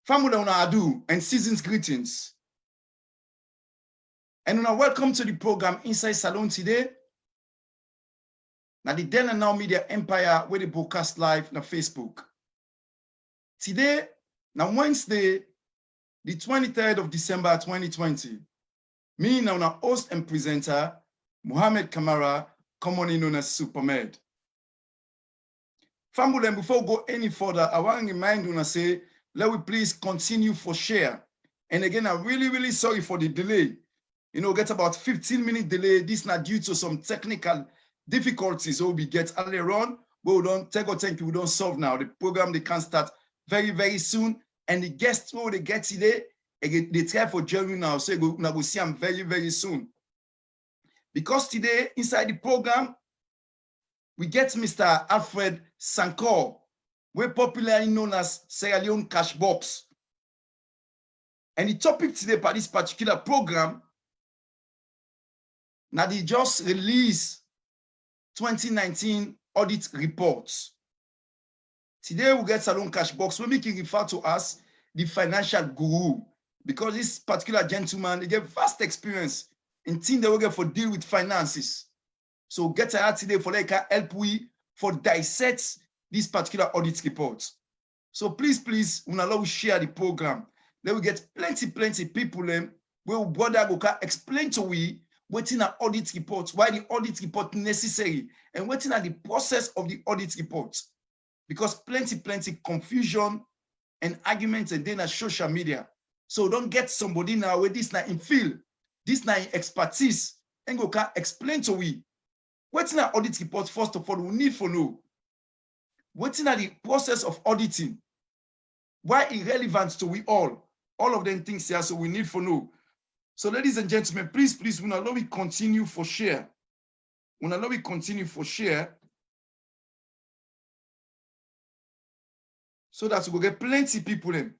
Family una adu and season's greetings. And una welcome to the program Inside Salon today. Now the then and now media empire where they broadcast live on Facebook. Today, now Wednesday, the 23rd of December 2020. Me now na host and presenter, Mohammed Kamara, commonly known as Supermed. Family, before we go any further, I want to remind you say, let we please continue for share. And again, I'm really sorry for the delay. You know, get about 15-minute delay. This is not due to some technical difficulties we get earlier on, but we don't take or thank you, we don't solve now. The program, they can start very soon. And the guests who they get today, they try for joining now. So we're going to see them very soon. Because today, inside the program, we get Mr. Alfred Sankoh, we're popularly known as Salons Cash Box. And the topic today for this particular program, now they just released 2019 audit reports. Today we get Salons Cash Box, we make it refer to as the financial guru, because this particular gentleman, they get vast experience in things they will get for deal with finances. So get out today for like help we for dissect this particular audit report. So please, we allow share the program. Then we get plenty people where brother go explain to we what's in an audit report, why the audit report necessary, and what's in the process of the audit report. Because plenty confusion and arguments and then social media. So don't get somebody now where this not in field, this not in expertise, and go explain to we what's in an audit report. First of all, we need to know what's in the process of auditing, why irrelevant to we all of them things here, so we need to know. So ladies and gentlemen, please, we allow we continue for share. We allow we continue for share so that we will get plenty people in.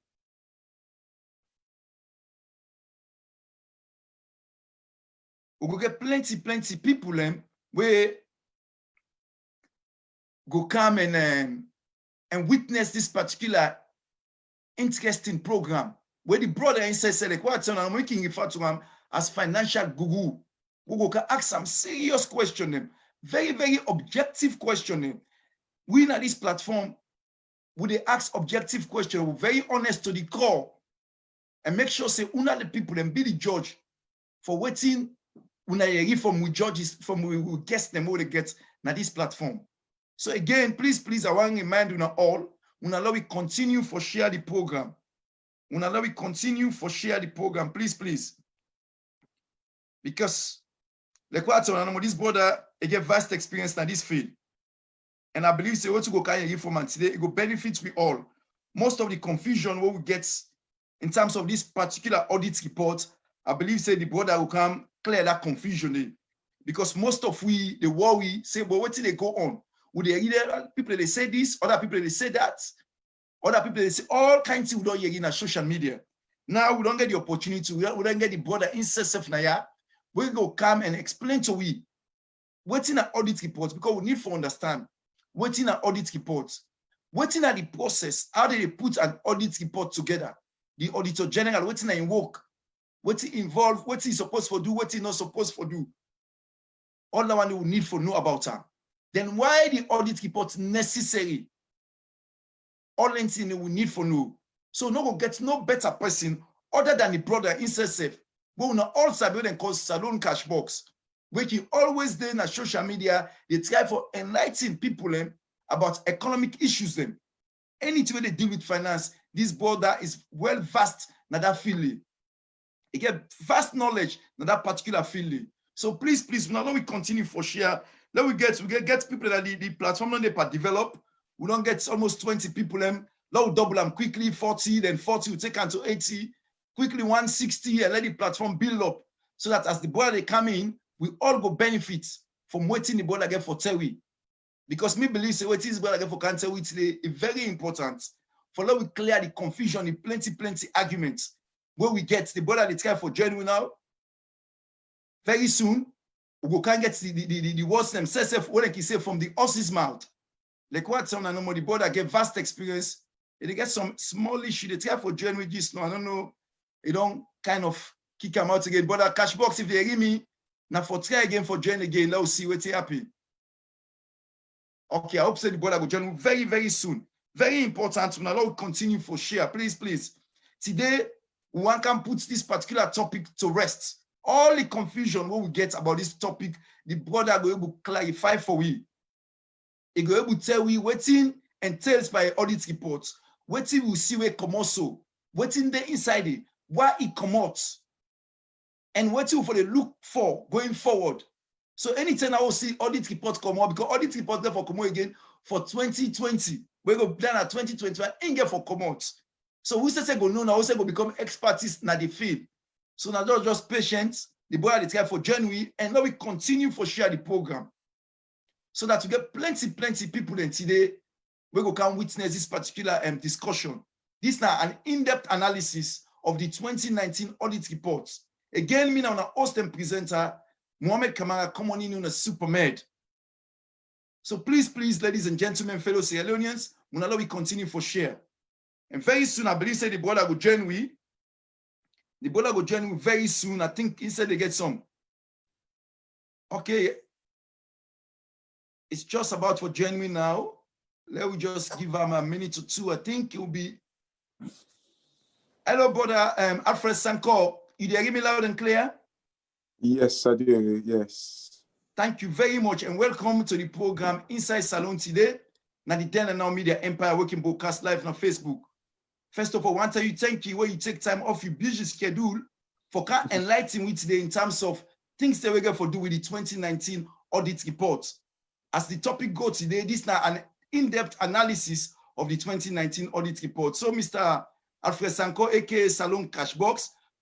We will get plenty people in where go come and witness this particular interesting program where the brother inside said, like, what I'm making refer to him as financial guru. We go ask some serious question, very objective question. We at this platform, we they ask objective question, we're very honest to the core, and make sure say una the people and be the judge for waiting. Una hear from we judges from we guess them what they get na this platform. So again, please, I want to remind you all, una allow we continue for share the program. Una allow we continue for share the program, please. Because like what I know, this brother he get vast experience in this field. And I believe say what to go carry information today, it will benefit we all. Most of the confusion what we get in terms of this particular audit report, I believe say the brother will come clear that confusion. Because most of we the worry say, but what did they go on? Would they either people they say this, other people they say that, other people they say all kinds of we don't hear in social media. Now we don't get the opportunity, we don't get the brother insert now. We go come and explain to we what's in an audit report, because we need to understand what's in an audit report, what's in the process, how do they put an audit report together? The auditor general, what's in work, what's involved, what's he supposed to do, what's he not supposed to do. All the one we need to know about her. Then why the audit report necessary? All things we need to know. So no go get no better person other than the brother insert. We will also be called Salons Cash Box, which you always do in social media. They try for enlightening people about economic issues. Anything they deal with finance, this brother is well versed in that field. He get vast knowledge in that particular field. So please, now let we continue for share. Let we get people that the platform they develop. We don't get almost 20 people. Let we double them quickly, 40, then 40 we take on to 80, quickly 160, and let the platform build up. So that as the brother they come in, we all go benefit from waiting the brother get for Terry. Because me believe say waiting the brother get for cancer today is very important. For let we clear the confusion, the plenty arguments where we get the brother they try for genuine now. Very soon, we can get the words themselves when they say from the horse's mouth. Like what some and the brother get vast experience They get some small issue. They try for join with this. No, I don't know. They don't kind of kick them out again. But at Cashbox, if they hear me, now for try again for join again, let's see what happen. Okay, I hope so the brother will join very, very soon. Very important. Now we'll continue for share. Please, please. Today, one can put this particular topic to rest. All the confusion we will get about this topic, the brother will be able to clarify for we. He will be able to tell we waiting and tells by audit reports. Waiting will see where come also. Waiting the inside it, why it come out. And waiting for the look for going forward. So anytime I will see audit report come out, because audit report there for come out again for 2020. We go plan at 2021 and get for come out. So we say go know now, we say go become expertise in the field. So now just patience, the boy they try for January, and now we continue for share the program. So that we get plenty people in today, we go can witness this particular discussion. This now an in-depth analysis of the 2019 audit reports. Again, me now a host and presenter, Mohamed Kamara, coming in on a supermed. So please, ladies and gentlemen, fellow Sierra Leoneans, we continue for share. And very soon, I believe say the brother will join we. The brother will join we very soon. I think he said they get some. Okay. It's just about for join me now. Let me just give him a minute or two. I think it will be. Hello, brother Alfred Sankoh. You hear me loud and clear? Yes, I do. Yes. Thank you very much and welcome to the program Inside Salon today. Now the Dan and Now Media Empire working broadcast live on Facebook. First of all, I want to tell you thank you where you take time off your busy schedule for enlightening me today in terms of things that we're going to do with the 2019 audit report. As the topic goes today, this is now an in-depth analysis of the 2019 audit report. So, Mr. Alfred Sankoh, aka Salons Cash,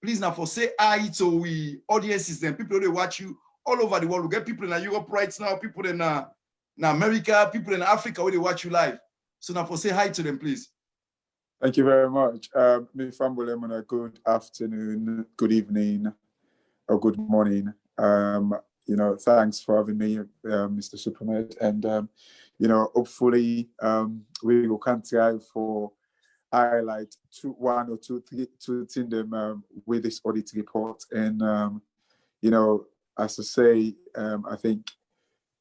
please now for say hi to we audiences and people who watch you all over the world. We get people in Europe right now, people in America, people in Africa where they watch you live. So now for say hi to them, please. Thank you very much. Good afternoon, good evening, or good morning. Thanks for having me, Mr. Supermed. And, hopefully we will continue for highlight one or two things them with this audit report. And, as I say, I think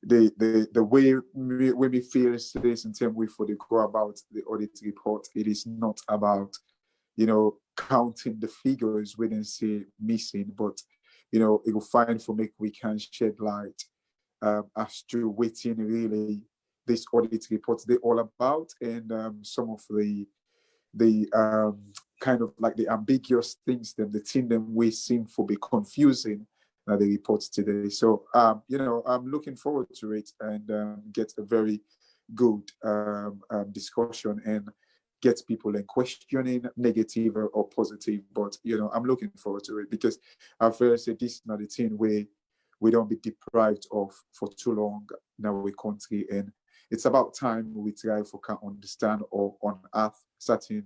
the way we feel this in terms of they go about the audit report, it is not about, counting the figures we didn't see missing, but, it will find for make we can shed light as to waiting really this audit report they all about, and some of the kind of like the ambiguous things that the thing them we seem for be confusing the reports today. So I'm looking forward to it and get a very good discussion and get people in questioning negative or positive. But I'm looking forward to it because I feel say this is not a thing where we don't be deprived of for too long in our country, and it's about time we try for can understand or unearth certain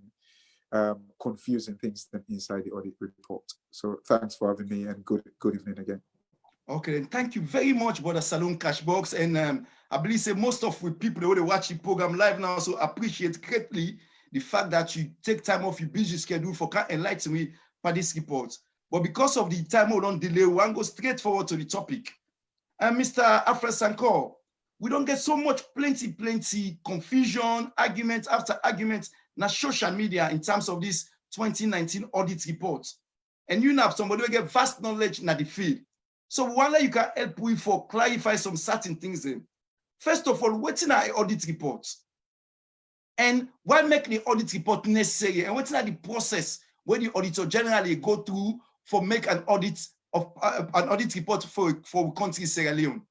confusing things inside the audit report. So thanks for having me and good evening again. Okay, thank you very much, brother Salons Cash. And I believe say most of the people who watch the program live now, so appreciate greatly the fact that you take time off your busy schedule for can enlighten me by this report. But because of the time we don't delay, we want to go straight forward to the topic. And Mr. Alfred Sankoh, we don't get so much plenty confusion, argument after argument na social media in terms of this 2019 audit report. And you have somebody who get vast knowledge in the field. So one you can help with for clarify some certain things. First of all, what's in our audit report? And why make the audit report necessary? And what's the process where the auditor generally go through for make an audit of an audit report for country Sierra Leone?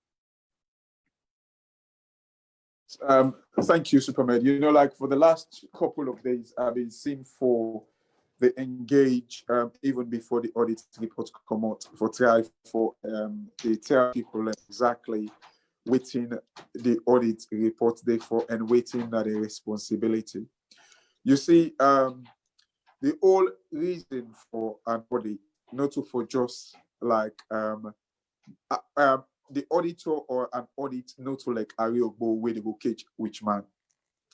Thank you, Supermed. Like for the last couple of days, I've been seeing for the engage even before the audit report come out for try for they tell people exactly waiting the audit report there for and waiting that a responsibility. You see, the whole reason for an audit, not to for just like the auditor or an audit, not to like a real bowl where they go catch which man.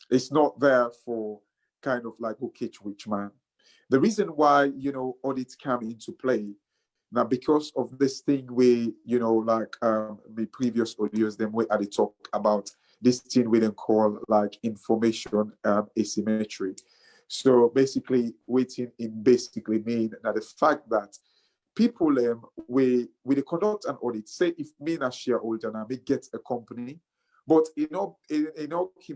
It's not there for kind of like who catch which man. The reason why, you know, audits come into play now because of this thing where, you know, like the previous audios, them where they talk about this thing we then call like information asymmetry. So basically, waiting in basically mean that the fact that people we they conduct an audit. Say if me and a shareholder now me get a company, but it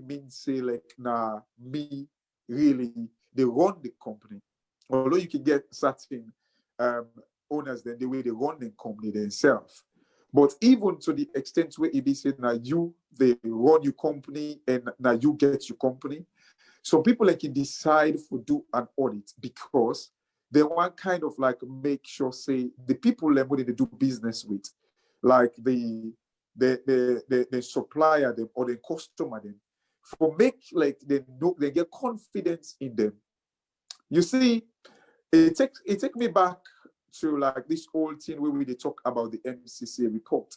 means say like nah me really they run the company. Although you can get certain um, owners then the way they run the company themselves. But even to the extent where it be said now you they run your company and now you get your company. So people like can decide to do an audit because they want kind of like make sure say the people that they do business with, like the supplier them or the customer them, for make like they know they get confidence in them. You see, it take me back to like this whole thing where we they talk about the MCC report,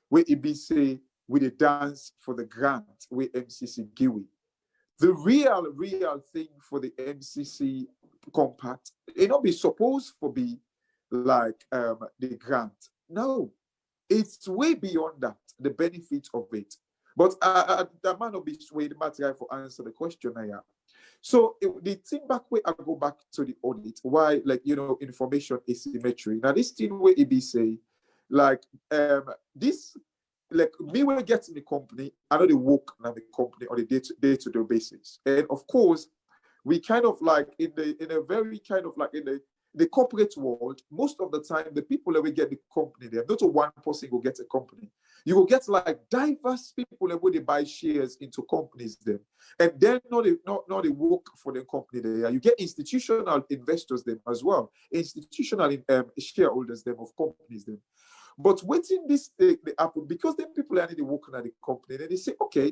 where it be say we they dance for the grant where MCC give we. The real thing for the MCC compact, it not be supposed to be like the grant. No, it's way beyond that, the benefit of it. But that might not be way the material for answer the question here. So the thing back where I go back to the audit, why like you know information asymmetry. Now this thing where it be say like this like me when I get in the company, I know they work in the company on a day-to-day basis. And of course, we kind of like in a very kind of like in the corporate world, most of the time the people that we get the company there, not a one person will get a company. You will get like diverse people that will they buy shares into companies there. And then not they work for the company there. You get institutional investors them as well, institutional shareholders them of companies them. But waiting this the happen because then people are working at the company, and they say, okay,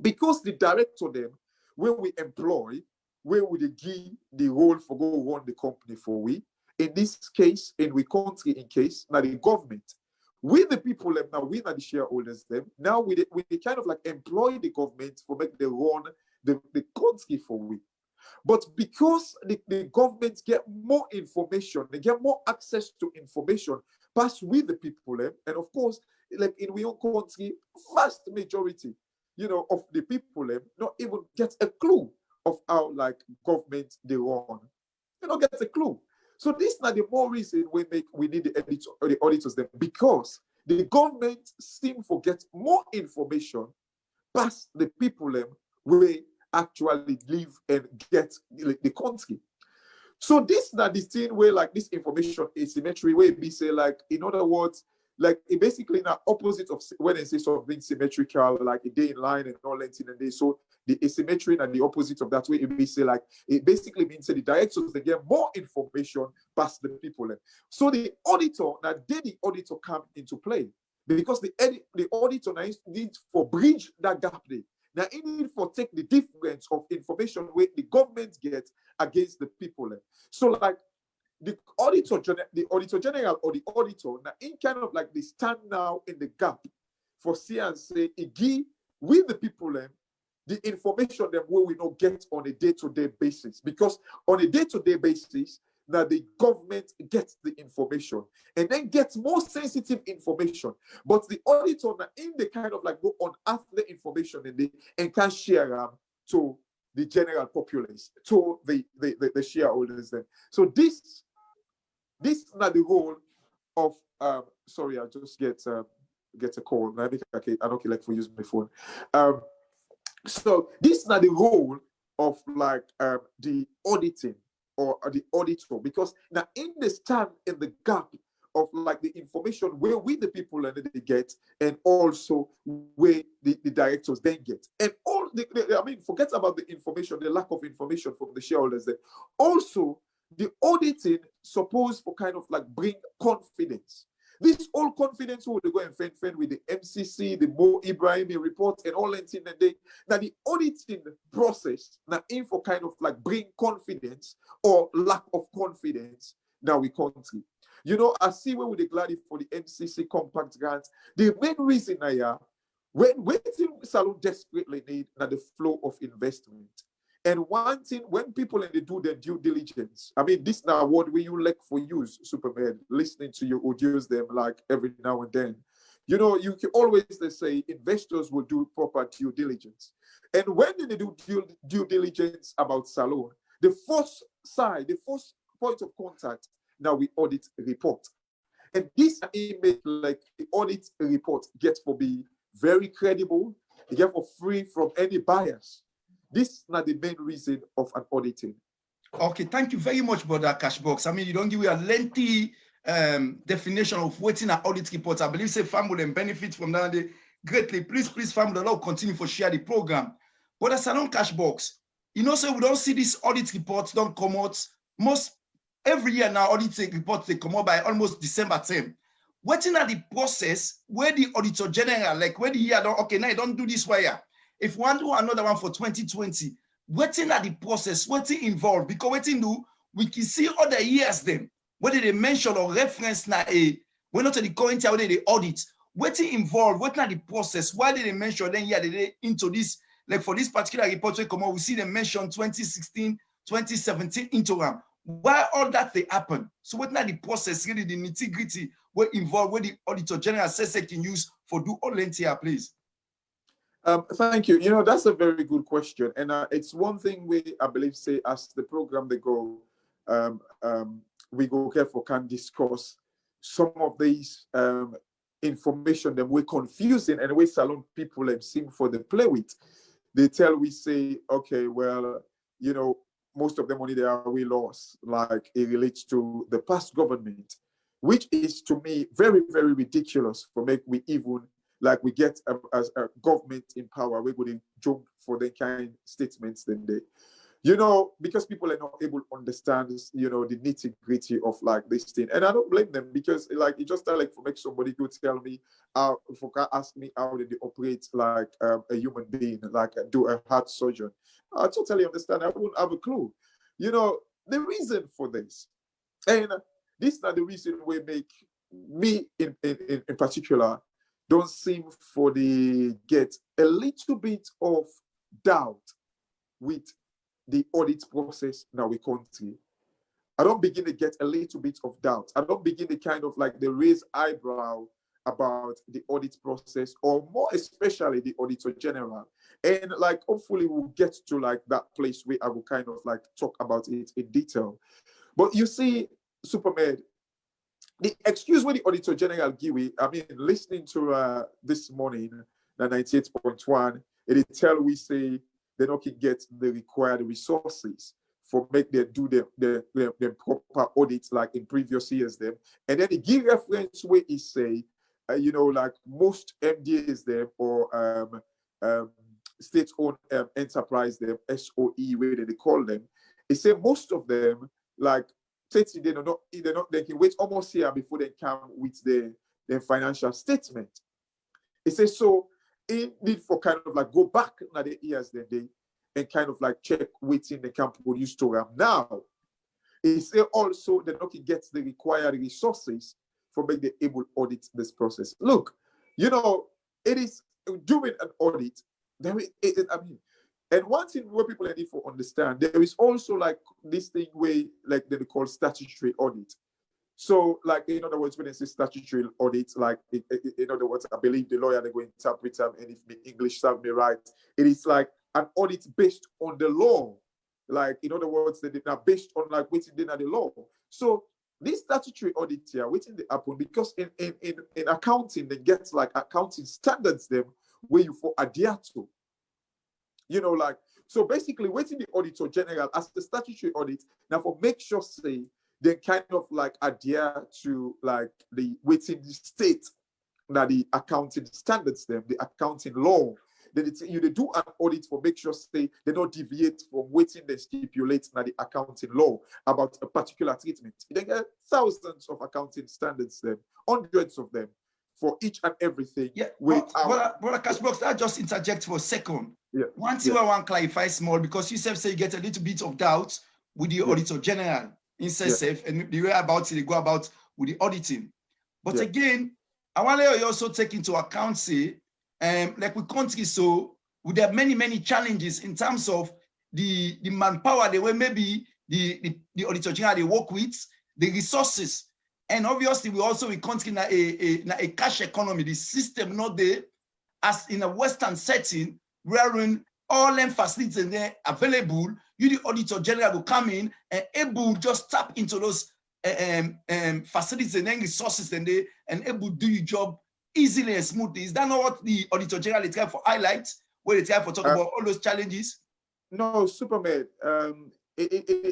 because the director them, when we employ, where would they give the role for go run the company for we? In this case, in we country in case, now the government. We the people them now, we are the shareholders them. Now we kind of like employ the government for make the run the country for we. But because the government get more information, they get more access to information, pass with the people, and of course, like in our own country, vast majority, you know, of the people, not even get a clue of how like government they run. They don't get a clue. So this is not the more reason we need the auditors them because the government seem to get more information past the people where actually live and get the country. So this not the thing where like this information asymmetry where we say like in other words like it basically now opposite of when they say something symmetrical like a day in line and all that in a day. So the asymmetry and the opposite of that way it be say like it basically means that the directors they get more information past the people. So the auditor now did the auditor come into play because the auditor now needs for bridge that gap there. Now, it need for take the difference of information where the government gets against the people. So, like the auditor general or the auditor, now in kind of like they stand now in the gap for see and say, give with the people the information that we not get on a day-to-day basis. Because on a day-to-day basis, now the government gets the information and then gets more sensitive information. But the auditor now in the kind of like go on after the information and can share to the general populace, to the shareholders then. So this is not the role of sorry, I just get a call. I think I don't like for use my phone. So this is not the role of like the auditing or the auditor, because now in the stand in the gap of like the information where we the people and they get and also where the directors then get and all I mean forget about the information, the lack of information from the shareholders there. Also the auditing supposed for kind of like bring confidence. This all confidence will go and fend with the MCC, the Mo Ibrahimi report, and all that in the day. Now the auditing process now in for kind of like bring confidence or lack of confidence now we country. You know, I see when we declare for the MCC compact grants. The main reason I when Salon desperately need now the flow of investment. And one thing, when people they do their due diligence, I mean, this now what we you like for use, Superman, listening to your audios them like every now and then. You know, you can always they say investors will do proper due diligence. And when they do due diligence about Salon, the first side, the first point of contact, now we audit report. And this image, like the audit report, gets for be very credible, it gets for free from any bias. This is not the main reason of an auditing. Okay, thank you very much, Brother Cashbox. I mean, you don't give me a lengthy definition of waiting an audit report. I believe say family and benefit from that greatly. Please, family, the Lord continue for share the program. But as Salons Cashbox, you know, so we don't see this audit reports don't come out most every year now. Audit reports they come out by almost December 10. Waiting at the process where the Auditor General, like where the year don't okay now you don't do this wire. If one do another one for 2020, waiting at the process, waiting involved, because waiting do we can see other years them, whether they mention or reference now we're not at the current year whether they audit, waiting involved, waiting at the process, why did they mention then yeah they into this, like for this particular report we come out, we see them mention 2016, 2017 interim. Why all that they happen? So waiting at the process, really the nitty-gritty were involved where the Auditor General says they can use for do all here, please. Thank you. You know, that's a very good question. And it's one thing I believe, say, as the program they go, we go careful can discuss some of these information that we're confusing and we Salon people have seen for the play with. They tell we say, okay, well, you know, most of the money they are we lost, like it relates to the past government, which is to me very, very ridiculous for make we even like we get as a government in power, we would jump for the kind statements then they, you know, because people are not able to understand, you know, the nitty gritty of like this thing. And I don't blame them because like it just like for make somebody go tell me, for ask me how they operate like a human being, like do a heart surgeon. I totally understand. I wouldn't have a clue. You know, the reason for this, and this is not the reason we make me in particular don't seem for the get a little bit of doubt with the audit process in our country. I don't begin to get a little bit of doubt. I don't begin to kind of like the raise eyebrow about the audit process, or more especially the Auditor General. And like hopefully we'll get to like that place where I will kind of like talk about it in detail. But you see, Superman, the excuse where the Auditor General give it, I mean, listening to this morning, the 98.1, it tell we say they don't get the required resources for make them do the proper audits like in previous years them. And then the give reference where he say, you know, like most MDAs them or state-owned enterprise them, SOE, where they call them, he say most of them like they can wait almost here before they come with their financial statement. It says so it need for kind of like go back na the years that they and kind of like check waiting they can produce to them. Now, it say also they not get the required resources for make the able audit this process. Look, you know, it is doing an audit. There is, I mean, and one thing where people need to understand, there is also like this thing where like they call statutory audit. So like in other words, when they say statutory audit, like in other words, I believe the lawyer they go interpret them, and if the English serve me right, it is like an audit based on the law. Like in other words, they are based on like what's in the law. So this statutory audit here, what's in the happen because in accounting they get like accounting standards them where you for adhere to. You know, like, so basically waiting the Auditor General as the statutory audit, now for make sure say they kind of like adhere to like the waiting the state, now the accounting standards them, the accounting law. Then they do an audit for make sure say they don't deviate from waiting they stipulate now the accounting law about a particular treatment. They get thousands of accounting standards them, hundreds of them for each and everything. Yeah, Brother Cashbox, I just interject for a second. Yeah. One thing I want to clarify small, because you say you get a little bit of doubt with the Auditor General in safe and the way about they go about with the auditing. But again, I want to also take into account, say, like with countries, so we have many challenges in terms of the manpower, the way maybe the Auditor General they work with, the resources. And obviously, we also we continue a cash economy, the system not there as in a Western setting, wherein all them facilities are there available. You, the Auditor General, will come in and able just tap into those facilities and then resources and able to do your job easily and smoothly. Is that not what the Auditor General is trying for highlight, where they try for talk about all those challenges? No, Superman,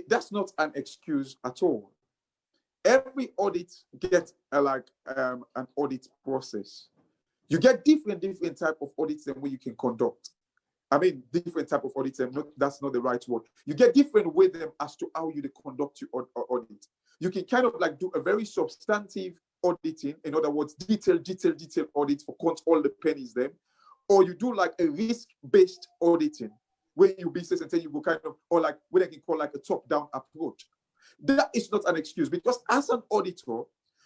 that's not an excuse at all. Every audit gets an audit process. You get different type of audits and way you can conduct. I mean, different type of audits, and that's not the right word. You get different way them as to how you conduct your audit. You can kind of like do a very substantive auditing, in other words, detailed audit for count all the pennies them, or you do like a risk-based auditing, where you business and say you go kind of, or like what I can call like a top-down approach. That is not an excuse, because as an auditor,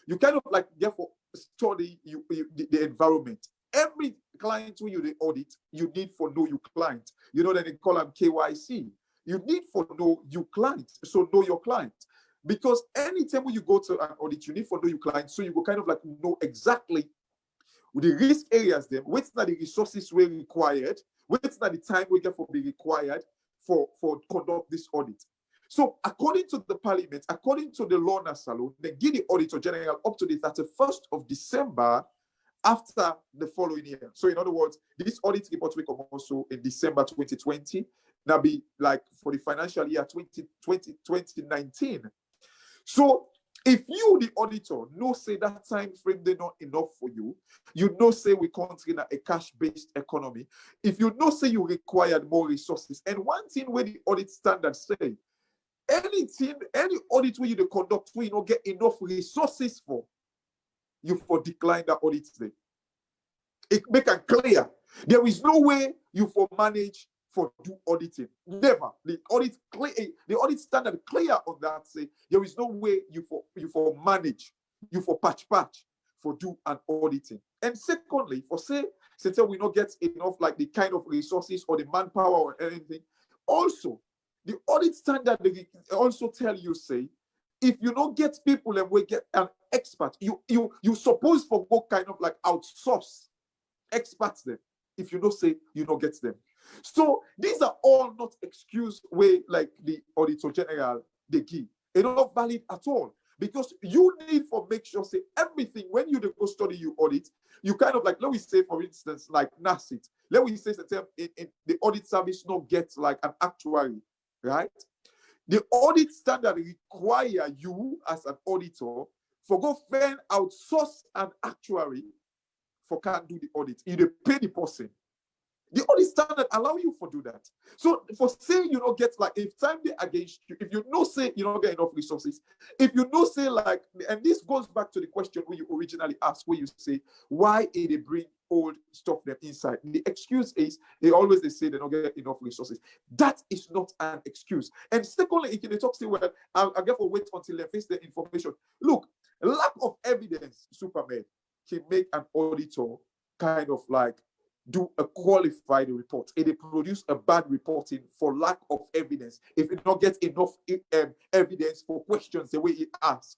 you kind of like therefore study the environment. Every client who you audit, you need for know your client. You know that they call them KYC. You need for know your client. So know your client. Because anytime when you go to an audit, you need for know your client. So you go kind of like know exactly the risk areas them, what's not the resources were required, what's not the time we get for be required for conduct this audit. So according to the parliament, according to the law Salon, they give the Auditor General up to the 31st of December after the following year. So in other words, this audit report will come also in December 2020. Now be like for the financial year 2019. So if you, the auditor, know say that time frame they're not enough for you, you know say we can't in a cash-based economy. If you know say you required more resources, and one thing where the audit standards say, any audit where you conduct where you don't get enough resources for, you for decline that audit day. It make it clear. There is no way you for manage for do auditing. Never. The audit standard clear on that say there is no way you for manage, you for patch for do an auditing. And secondly, for say we not get enough like the kind of resources or the manpower or anything. Also, the audit standard they also tell you say if you don't get people and we get an expert, you suppose for what kind of like outsource experts them. If you don't say you don't get them. So these are all not excuse way like the Auditor General they give. It's not valid at all, because you need for make sure say everything when you go study you audit, you kind of like, let me say for instance like NACIT, let me say in the audit service not get like an actuary, right? The audit standard require you as an auditor for go find outsource an actuary for can't do the audit. You pay the person. The audit standard allow you for do that. So for saying you don't get like if time they against you, if you know say you don't get enough resources, if you know say like, and this goes back to the question where you originally asked, where you say why they bring old stuff them inside. The excuse is they say they don't get enough resources. That is not an excuse. And secondly, if they talk say, well, I'll get for wait until they face the information. Look, lack of evidence, Superman, can make an auditor kind of like do a qualified report. If they produce a bad reporting for lack of evidence, if it not get enough evidence for questions the way it asks.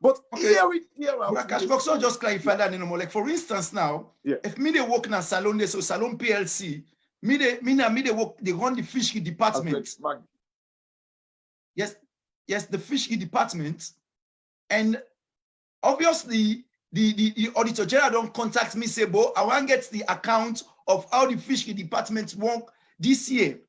But here Cashbox, so just clarify that anymore. Like for instance now, if me they work in a salon, so Salon PLC, me they work, they run the fishery department. Yes, the fishery department. And obviously the Auditor General don't contact me, say, "Bo, I want to get the account of how the fishery department work this year."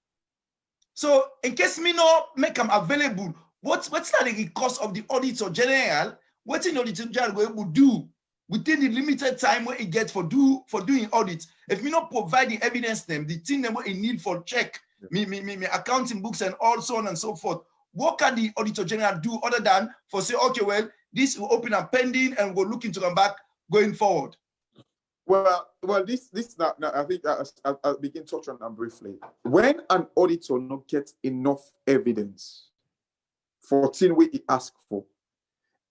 So in case me no make them available, what's the cost of the Auditor General? What in the Auditor General will able to do within the limited time where it gets for doing audit? If me not provide the evidence them, the thing them what it need for check, me accounting books and all so on and so forth. What can the Auditor General do other than for say, okay, well, this will open and pending and we're looking to come back going forward? Well, this now I think I'll begin to touch on that briefly. When an auditor not get enough evidence for thing we ask for,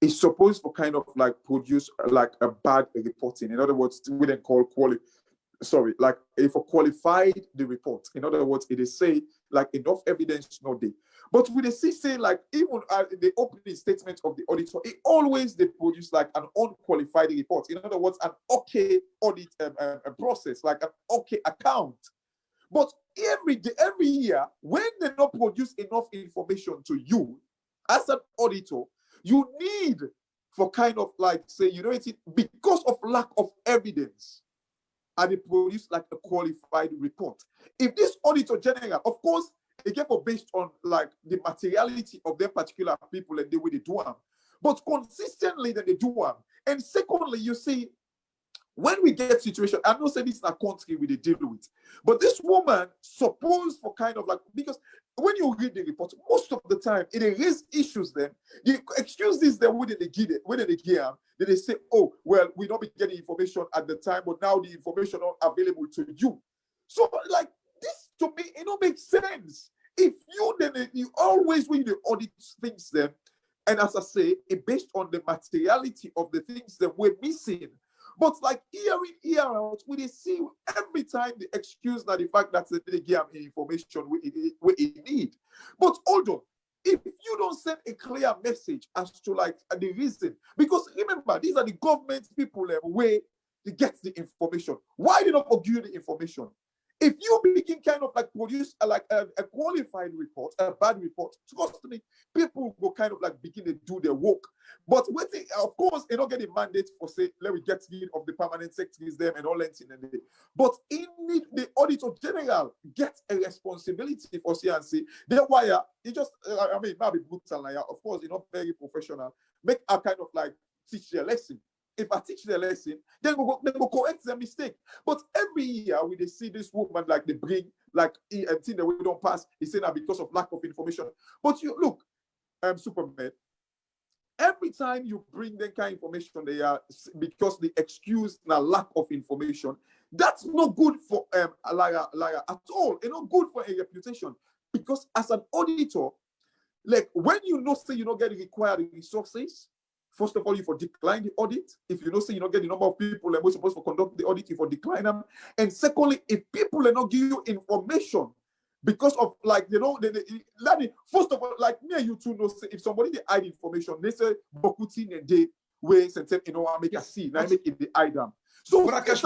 it's supposed to kind of like produce like a bad reporting. In other words, we then call sorry, like if a qualified the report. In other words, it is say like enough evidence not there. But with the see say like even the opening statement of the auditor, it always they produce like an unqualified report. In other words, an okay audit process, like an okay account. But every year, when they not produce enough information to you as an auditor, you need for kind of like say, you know, it's because of lack of evidence, and they produce like a qualified report. If this auditor general, of course, they get based on like the materiality of their particular people and the way they do them, but consistently that they do them. And secondly, you see, when we get situation, I know say this is a country we deal with, but this woman supposed for kind of like, because when you read the report, most of the time it raises issues. Then the excuses that when they give it, when they give them, they say, oh well, we don't be getting information at the time, but now the information are available to you. So like this to me, it don't make sense. If you then you always when you audit things then, and as I say, it based on the materiality of the things that we're missing. But like year in, year out, we see every time the excuse that the fact that they give information we need. But hold on, if you don't send a clear message as to like the reason, because remember, these are the government people where they get the information. Why did not give you the information? If you begin kind of like produce a qualified report, a bad report, trust me, people will kind of like begin to do their work. But waiting, of course, they don't get a mandate for say, let me get rid of the permanent secretaries them and all that in the day. But in the auditor general gets a responsibility for CNC. Then why you just I mean, not be brutal, of course, you're not very professional. Make a kind of like teach their lesson. If I teach the lesson, then they go correct the mistake. But every year we they see this woman like they bring like and thing that we don't pass. It's saying that because of lack of information. But you look, Superman. Every time you bring that kind of information, they are because the excuse the lack of information. That's not good for Lara at all. It's not good for a reputation because as an auditor, like when you know say you don't get required resources. First of all, you for decline the audit. If you don't say you don't get the number of people and we're supposed to conduct the audit, you for decline them. And secondly, if people are not giving you information because of like, you know, first of all, like me and you two know, say, if somebody they hide information, they say Bokutin and they ways and say, you know, I make a scene, I make it the item. So let's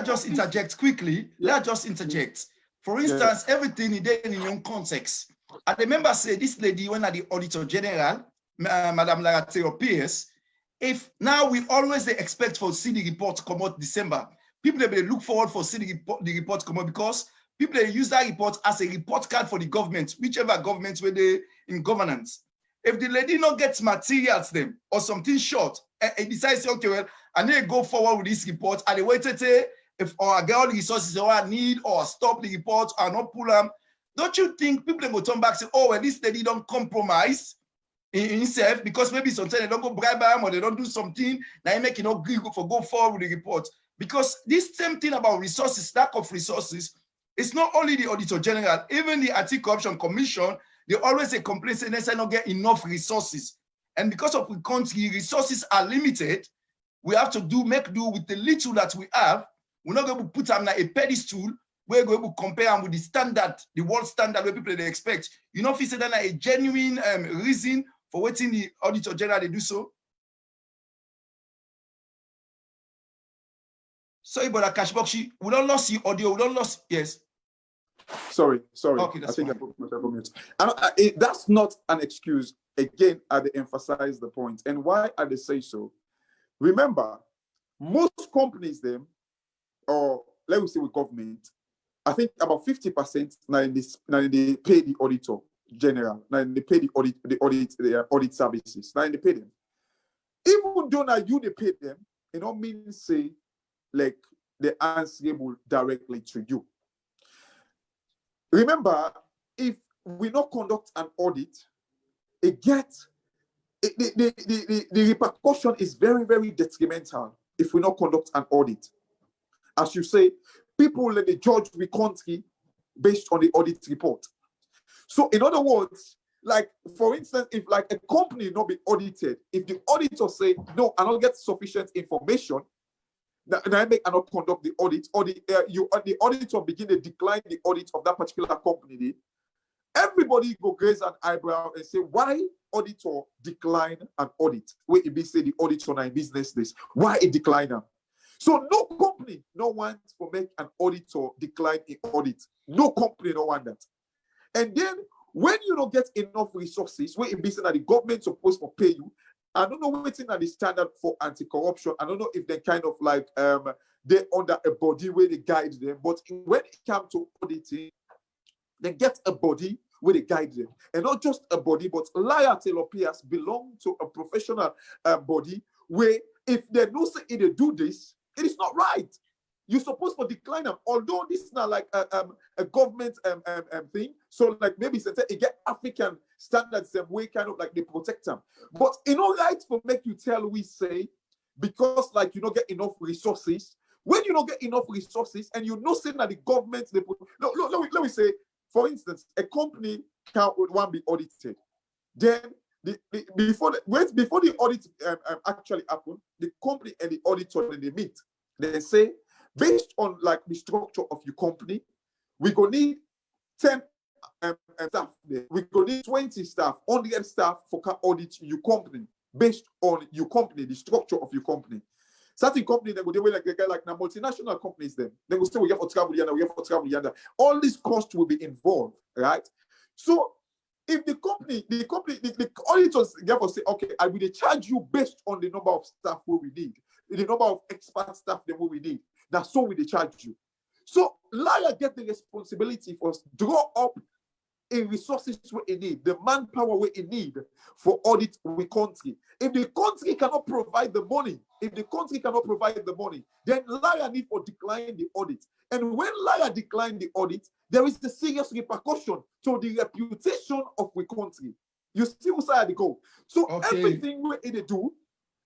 just interject quickly. Let's just interject. For instance, everything is there in your own context. I remember say this lady when at the auditor general. Madam Larateo Pierce, if now we always expect for see the report come out December, people they look forward for see the report come out because people they use that report as a report card for the government, whichever government where they in governance. If the lady not gets materials them or something short, and decides okay, well, I need to go forward with this report, and they wait to say if I get all the resources or I need or stop the report or not pull them, don't you think people will turn back and say, oh well, this lady don't compromise in himself because maybe sometimes they don't go bribe him or they don't do something now he make agree for go forward with the report. Because this same thing about resources, lack of resources, it's not only the auditor general, even the anti-corruption commission, they always say complain say they not get enough resources. And because of the country resources are limited, we have to make do with the little that we have. We're not going to put them on a pedestal. We're going to compare them with the standard, the world standard where people they expect. You know, if it's a genuine reason for waiting the auditor general they do so. Sorry, but Kashbokshi, we don't lost the audio, we don't lost, yes. Sorry. Okay, that's fine. I put myself on mute. That's not an excuse. Again, I emphasize the point. And why I say so? Remember, most companies them, or let me say with government, I think about 50% now they pay the auditor general. Now they pay the audit services. Now they pay them. Even though now you they pay them, it don't mean say like they answerable directly to you. Remember, if we not conduct an audit, the repercussion is very, very detrimental if we not conduct an audit. As you say, people let the judge the country based on the audit report. So in other words, like for instance, if like a company not be audited, if the auditor say, no, I don't get sufficient information, Now I make and not conduct the audit, or the auditor begin to decline the audit of that particular company. Everybody go raise an eyebrow and say, why auditor decline an audit? Where it be say the auditor na in business this. Why it decline them? So no company no wants to make an auditor decline an audit. No company don't want that. And then when you don't get enough resources, where it be say that the government supposed to pay you, I don't know what's in the standard for anti-corruption. I don't know if they kind of like they're under a body where they guide them. But when it comes to auditing, they get a body where they guide them. And not just a body, but liar telopias belong to a professional body where if they know say they do this, it is not right. You're supposed to decline them. Although this is not like a government thing. So like maybe it get African standards them way kind of like they protect them. But you know, right for make you tell we say, because like you don't get enough resources. When you don't get enough resources and you know saying that the government they put let me say, for instance, a company can one be audited. Then before the audit actually happened, the company and the auditor then they meet. They say, based on like the structure of your company, we gonna need 10 staff there. We gonna need 20 staff, 100 staff for audit your company based on your company, the structure of your company. Certain company they go they will like now multinational companies then they will say we have for travel here, we have for travel here. All these costs will be involved, right? So if the auditors therefore say, okay, I will charge you based on the number of staff where we need, the number of expert staff that we need. That's so we charge you. So liar get the responsibility for us draw up in resources where it need, the manpower where it need for audit with country. If the country cannot provide the money, then liar need for decline the audit. And when liar decline the audit, there is a serious repercussion to the reputation of the country. You see where they go. So everything where it do,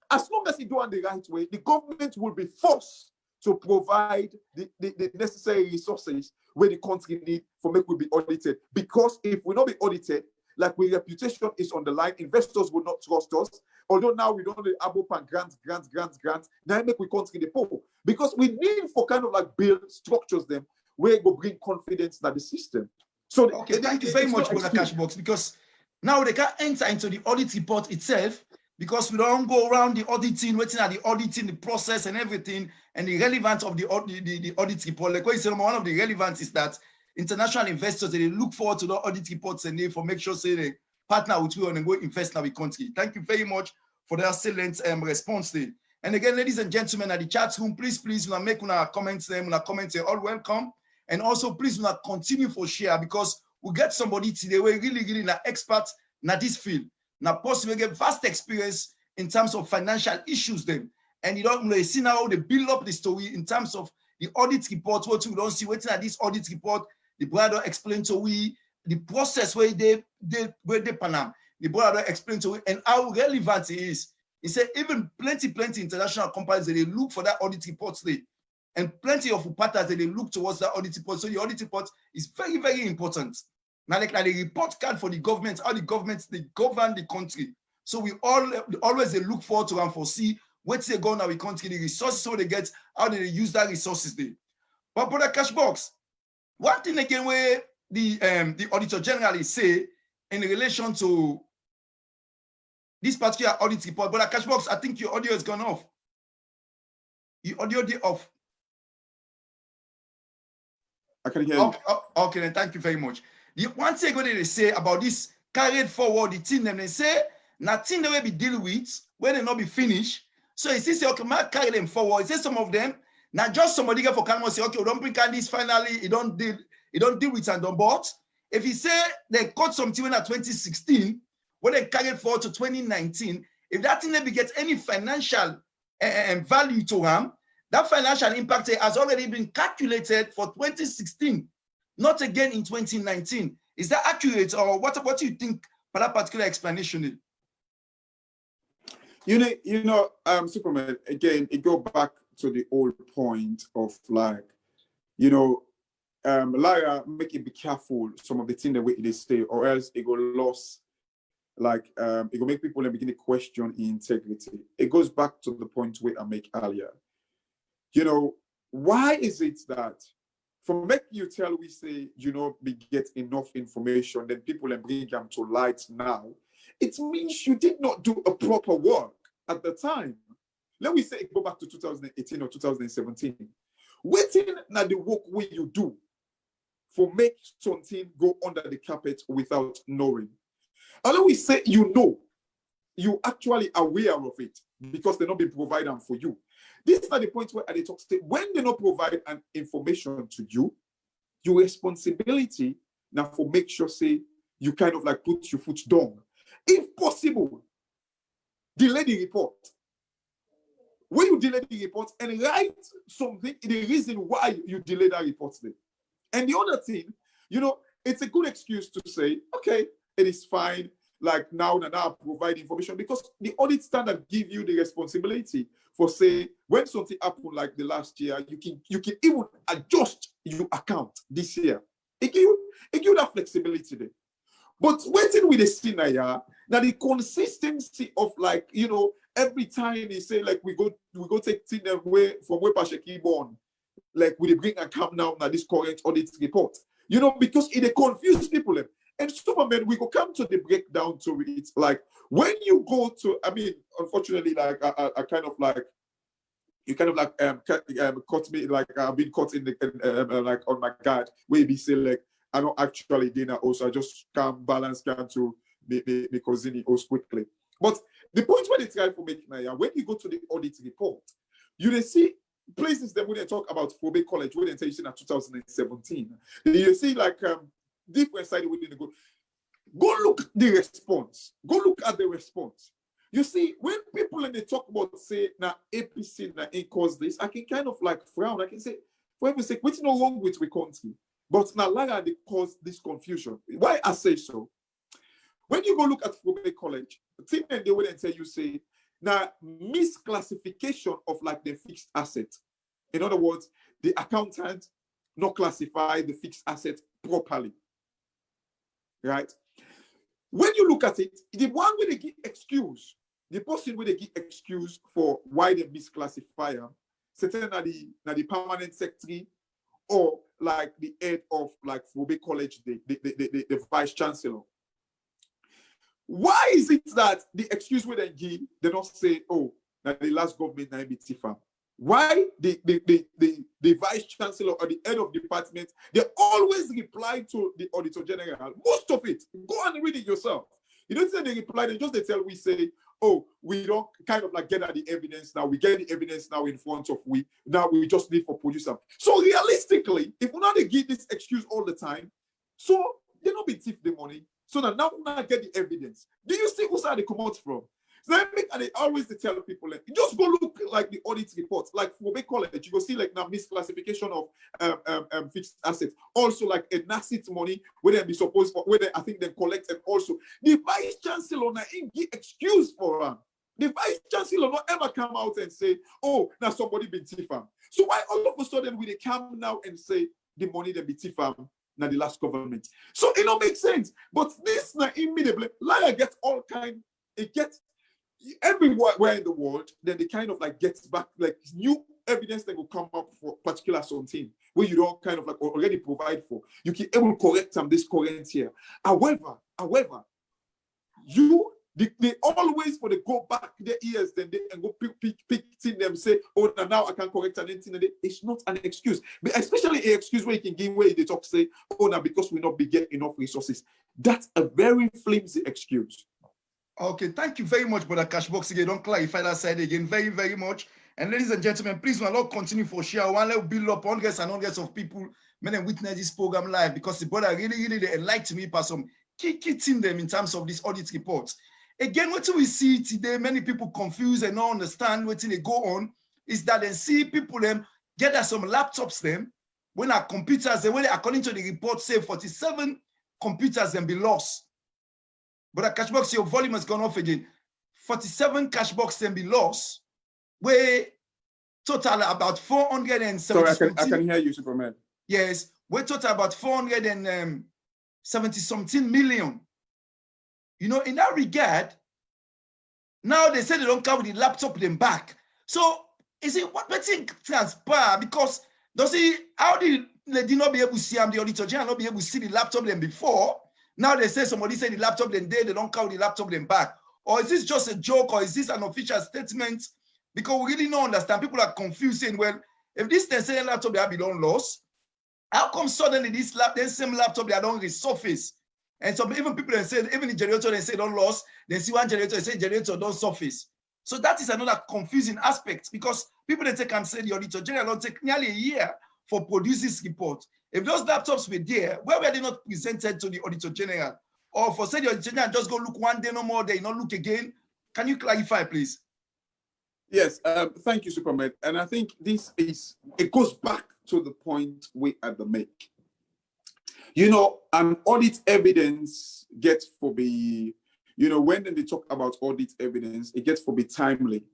as long as it do in the right way, the government will be forced to provide the necessary resources where the country need for make we be audited. Because if we not be audited, like our reputation is on the line, investors will not trust us. Although now we don't need abo and grants. Now make we country the poor. Because we need for kind of like build structures them where it will bring confidence in the system. So thank you very much for the cash box, because now they can't enter into the audit report itself, because we don't go around the auditing, waiting at the auditing, the process and everything, and the relevance of the audit report. Like what you said, one of the relevance is that international investors, they look forward to the audit reports and they for make sure say they partner with you and go invest in our country. Thank you very much for the excellent response there. And again, ladies and gentlemen, at the chat room, please, make una comments there, all welcome. And also, please, continue for share, because we get somebody today who really an expert in this field. Now, possibly get vast experience in terms of financial issues then. And you don't see now how they build up the story in terms of the audit report, what we don't see, waiting at this audit report, the brother explained to we the process where they Panam. The brother explained to we and how relevant it is. He said even plenty international companies they look for that audit report today. And plenty of partners they look towards that audit report. So the audit report is very, very important. Now, like the report card for the government, how the government they govern the country. So we always they look forward to and foresee what's they go now in country, the resources so they get, how they use that resources there. But brother Cashbox, one thing again where the auditor generally say in relation to this particular audit report, brother Cashbox, I think your audio has gone off. Your audio did off. I can hear you. Okay, then thank you very much. The one thing what they say about this carried forward, the thing them they say nothing they will be deal with when they not be finished. So it says okay, man carry them forward. It says some of them now just somebody get for Canada say okay, we don't bring this finally. It don't deal with and don't but if he say they cut something in 2016 when they carried forward to 2019, if that thing never get any financial value to them, that financial impact has already been calculated for 2016, not again in 2019. Is that accurate, or what do you think for that particular explanation is? You know, Superman, again, it go back to the old point of like, you know, Lyra make it be careful some of the things that they say, or else it go lost. Like it will make people begin to question integrity. It goes back to the point where I make earlier. you know, why is it that for make you tell we say, you know, we get enough information, then people and bring them to light now, it means you did not do a proper work at the time. Let me say, go back to 2018 or 2017. Waiting now the work where you do for make something go under the carpet without knowing. And let me say, you know, you actually aware of it because they're not being provided for you. This is not the point where they talk state when they not provide an information to you, your responsibility now for make sure say you kind of like put your foot down. If possible, delay the report. When you delay the report and write something, the reason why you delay that report there. And the other thing, you know, it's a good excuse to say, okay, it is fine. Like now provide information because the audit standard give you the responsibility for say when something happened like the last year, you can even adjust your account this year. It give you that flexibility there. But waiting with the scenario, now the consistency of like, you know, every time they say like we go take things away from where Pasheki born, like we bring account now this current audit report, you know, because it confuse people. And Superman, we go come to the breakdown to it. Like when you go to, I mean, unfortunately, like I kind of like you kind of like caught me like I've been caught in the like on my guard where we say like I don't actually dinner also I just can't balance can to the cousin also quickly. But the point where they try to make now, when you go to the audit report, you see places that when they talk about Fobe College, when they say in 2017, you see like different side within the go look the response. Go look at the response. You see, when people and they talk about say now APC now it caused this, I can kind of like frown. I can say, for every sake, what's no wrong with the country? But now Lara they cause this confusion. Why I say so? When you go look at Fobe College, the thing that they will tell you say now misclassification of like the fixed asset. In other words, the accountant not classify the fixed asset properly. Right? When you look at it, the one where they give excuse, the person where they give excuse for why they misclassify them, certain the permanent secretary or like the head of like Fobe College, the vice chancellor. Why is it that the excuse where they give, they don't say, oh, that the last government na be Tifam? Why the vice chancellor or the head of department, they always reply to the auditor general. Most of it, go and read it yourself. You don't say they reply, they tell we say, oh, we don't kind of like get at the evidence now. We get the evidence now in front of we. Now we just need for producer. So realistically, if we not they give this excuse all the time, so they not be thief the money. So now we not get the evidence. Do you see who's they come out from? So and they always tell people like, just go look like the audit report, like for Fobe College, you go see like now misclassification of fixed assets, also like an asset money where they be supposed for where they, I think they collect, and also the vice chancellor now give excuse for them. The vice chancellor not ever come out and say, oh, now somebody been Tifam. So why all of a sudden we they come now and say the money that be Tifam now the last government? So it don't make sense. But this now immediately liar gets all kind, it gets everywhere in the world, then they kind of like gets back like new evidence that will come up for particular something where you don't kind of like already provide for. You can able to correct them this current year. However, they always for they go back their ears, then they and go pick them say, oh now I can correct anything. It's not an excuse, but especially an excuse where you can give way they talk say, oh now because we not be get enough resources. That's a very flimsy excuse. Okay, thank you very much, Brother Cashbox. Again, don't clarify that side again very, very much. And ladies and gentlemen, please, my Lord, continue for share. One let build up hundreds and hundreds of people when they witness this program live because the brother really they enlighten me by some key thing them in terms of this audit reports. Again, what we see today, many people confused and don't understand what they go on is that they see people them get some laptops them when our computers, when according to the report, say 47 computers then be lost. But a Cashbox, your volume has gone off again. 47 Cashbox can be lost, where total about 470. Sorry, I can hear you, Superman. Yes, we total about 470 something million. You know, in that regard, now they say they don't come with the laptop them back. So Is it what thing transpire? Because does he, how did they did not be able to see the auditor general not be able to see the laptop them before? Now they say somebody said the laptop then they don't count the laptop them back. Or is this just a joke, or is this an official statement? Because we really don't understand. People are confused saying, well, if this they say laptop they have been lost, how come suddenly this same laptop they don't resurface? And so even people they say, even the generator they say don't lost, they see one generator, they say generator don't surface. So that is another confusing aspect, because people they take and say the auditor general don't take nearly a year for produce this report. If those laptops were there, why were they not presented to the auditor general? Or for say the auditor general just go look one day no more, they not look again? Can you clarify, please? Yes, thank you, Superman. And I think it goes back to the point we had to make. You know, an audit evidence gets for be, you know, when they talk about audit evidence, it gets for be timely,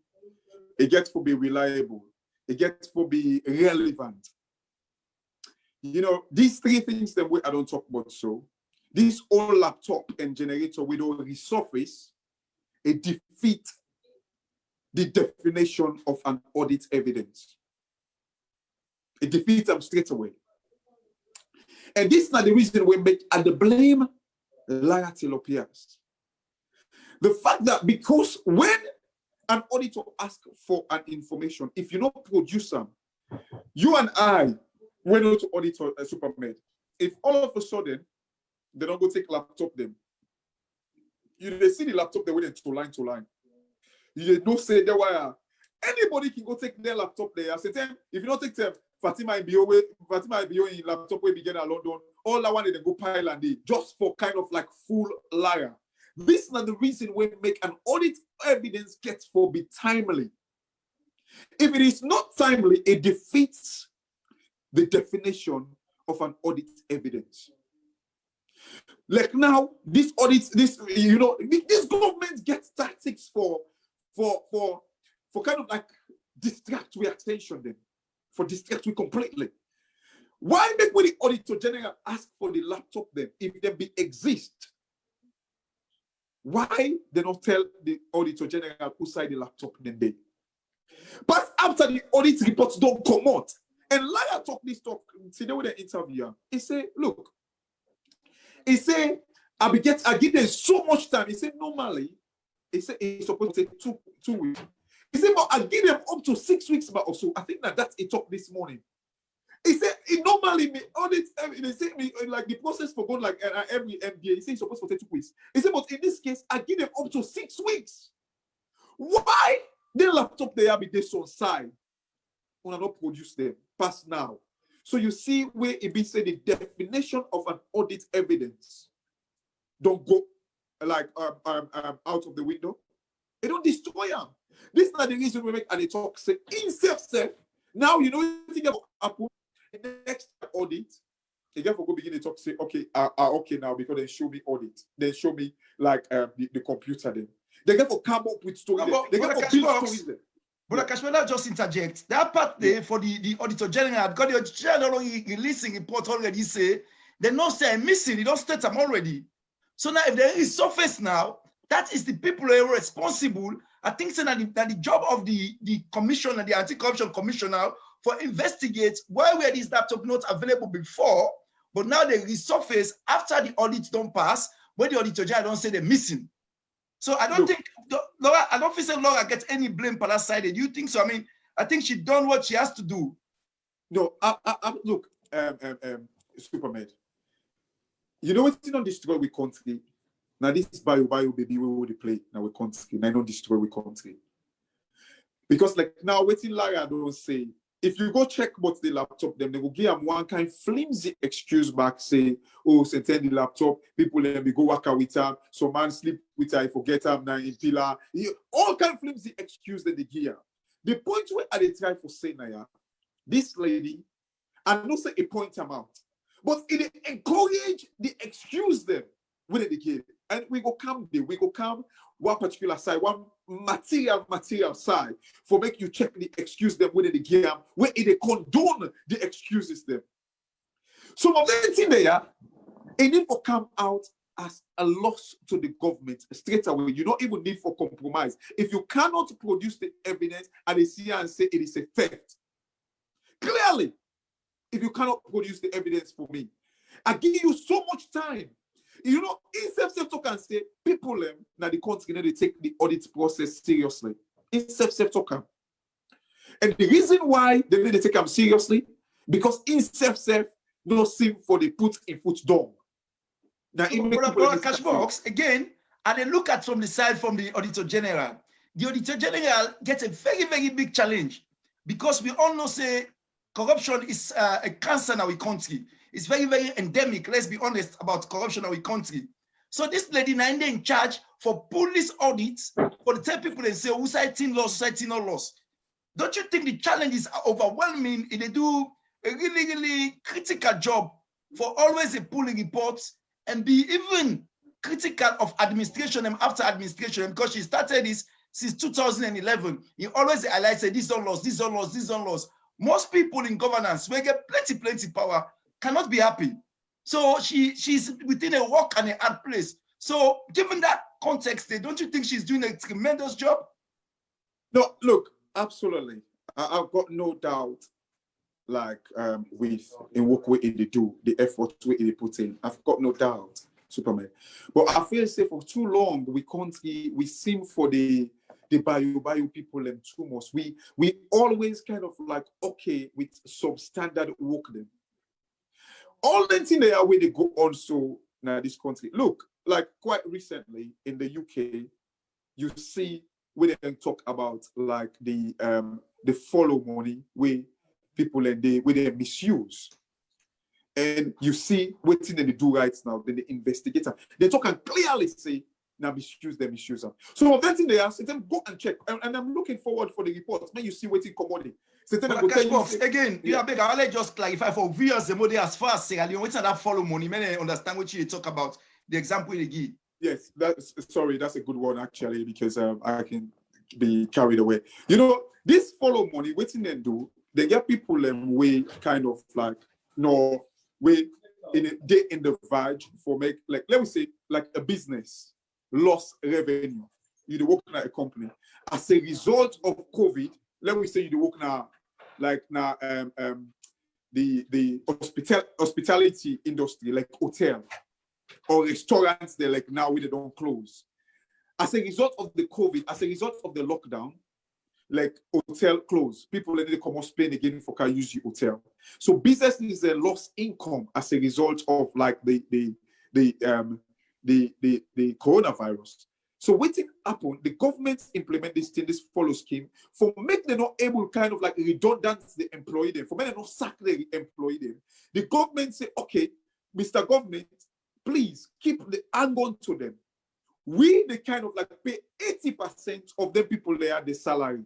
it gets for be reliable, it gets for be relevant. You know, these three things that I don't talk about. So this old laptop and generator with all resurface, it defeat the definition of an audit evidence. It defeats them straight away. And this is not the reason we make at the blame liability appears. The fact that because when an auditor asks for an information, if you not produce them, you and I went out to auditor Supermed. If all of a sudden they don't go take laptop them, they see the laptop they went to line. You don't say there were anybody can go take their laptop there. I say them, if you don't take them, Fatima in laptop we begin in London, all I wanted to go pile and just for kind of like full liar. This is not the reason we make an audit evidence gets for be timely. If it is not timely, it defeats the definition of an audit evidence. Like now, this audit, this government gets tactics for kind of like distract we attention then, for distract we completely. Why make when the auditor general ask for the laptop then, if they be exist? Why they don't tell the auditor general who side the laptop then they? But after the audit reports don't come out, and liar talk this talk, see they with the interviewer, he say, look, he say, I give them so much time. He said, normally, he said it's supposed to take two weeks. He said, but I give them up to 6 weeks, but also I think that's a talk this morning. He said, it normally me audit, they say me like the process for going like every MBA, he said it's supposed to take 2 weeks. He said, but in this case, I give them up to 6 weeks. Why? The laptop they have this on side. When I not produce them, pass now. So you see where it be said the definition of an audit evidence don't go like out of the window. It don't destroy them. This is not the reason we make and they talk say in self. Now you know what think about Apple. In the next audit, they get for go begin to talk say okay, okay now because they show me audit. They show me like the computer then. They get for come up with stories. They get for build stories then. But Kashmela just interject. That part there for the auditor general, because the auditor general already releasing report already say they not say I'm missing, they don't state them already. So now if there is surface now, that is the people who are responsible. I think so that the job of the commissioner, the anti-corruption commissioner, for investigate why were these laptops not available before, but now they resurface after the audit don't pass, when the auditor general don't say they're missing. So I don't think Laura, I don't feel Laura gets any blame for that side. Do you think so? I mean, I think she done what she has to do. No, look, Supermed. You know what's not destroy we country? Now this is bio baby we will play now we country. Now don't destroy we country. Because like now waiting Lara don't say if you go check what's the laptop, them they will give them one kind flimsy excuse back, say, oh, send the laptop, people let me go work out with them, so man sleep with her, forget them now in pillar. All kind of flimsy excuse that they give. The point where I try for say now, this lady, I don't say a point them out, but it encourage the excuse them when they give. And we go come there, we go come one particular side, one material side for make you check the excuse them when they give them, where they condone the excuses them. So of the thing there, it need to come out as a loss to the government straight away. You don't even need for compromise. If you cannot produce the evidence and they see and say it is a theft, clearly, if you cannot produce the evidence for me, I give you so much time. You know, in self-talk and say, people now the country, they take the audit process seriously. In self-talk. And the reason why they need to take them seriously, because in self no seem for the put in foot down. Now, Brother Cashbox, again, and then look at from the side from the Auditor General. The Auditor General gets a very, very big challenge because we all know, say, corruption is a cancer in our country. It's very, very endemic. Let's be honest about corruption in our country. So this lady now in charge for police audits for the 10 people and say, who side team loss, who side team not loss. Don't you think the challenge is overwhelming if they do a really, really critical job for always a pulling reports and be even critical of administration and after administration, because she started this since 2011. He always highlights this don't loss, this don't loss, this don't loss. Most people in governance, we get plenty power, cannot be happy. So she's within a rock and a hard place. So given that context, don't you think she's doing a tremendous job? No, look, absolutely. I've got no doubt, like with in what way they do, the effort way they put in. I've got no doubt, Superman. But I feel say for too long, we seem for the bio people and too much. We always kind of like, okay, with substandard work them. All the things they are where they go on so now this country. Look, like quite recently in the UK, you see where they talk about like the follow money where people and they misuse. And you see what thing they do right now, then they investigate them. They talk and clearly say, now misuse them. So of that thing they ask, them go and check. And I'm looking forward for the report. When you see what's in commodity. Again, yeah, I'll just clarify for viewers the model as far as say, what's that follow money? Many understand what you talk about. The example they give. Yes, that's a good one actually, because I can be carried away. You know, this follow money, what they do, they get people way kind of like way in the verge for make like let me say like a business lost revenue. You working at a company as a result of COVID. Let me say you work now like now the hospitality industry like hotel or restaurants. They like now they don't close as a result of the COVID, as a result of the lockdown. Like hotel close, people need to come on Spain again for can use the hotel. So business is a lost income as a result of like the coronavirus. So what thing happen? The government implement this thing, this follow scheme for make them not able kind of like redundant the employee them, for make them not sack the employee them. The government say, okay, Mr. Government, please keep the hang on to them. We the kind of like pay 80% of them people there the salary.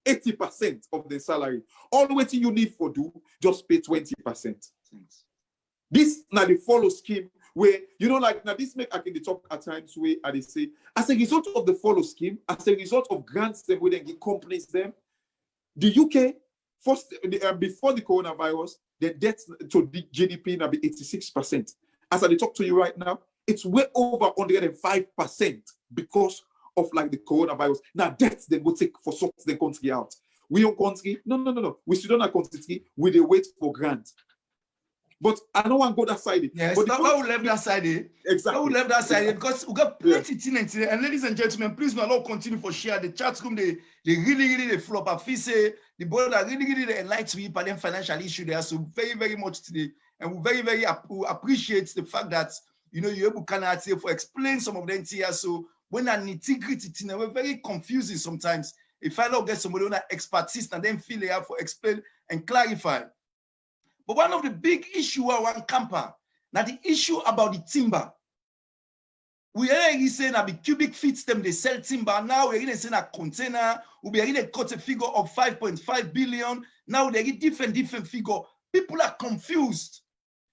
80% of the salary. All what you need for do, just pay 20%. Thanks. This now the follow scheme where you know like now this make I can talk at times where they say as a result of the follow scheme, as a result of grants them where they give companies them, the UK first before the coronavirus, the debt to the GDP now be 86%. As I talk to you right now, it's way over 105% because of like the coronavirus. Now debts they will take for sort the country out. We on country, no. We still don't country. We they wait for grant. But I don't want to go that side. Yes, but now we left that side. Exactly. We left that side because we got plenty things. And ladies and gentlemen, please not all continue for share the chat room. They really they flop. I feel say the board are really they enlighten me by them financial issue there. So very much today, and we very appreciate the fact that you're able to for explain some of them here. So when I nitty-gritty thing, we're very confusing sometimes. If I don't get somebody on that expertise and then feel they have for explain and clarify. But one of the big issue I want camper, now the issue about the timber. We already saying that the cubic feet them they sell timber. Now we're already saying a container, we already cut a figure of 5.5 billion. Now they get different figure. People are confused.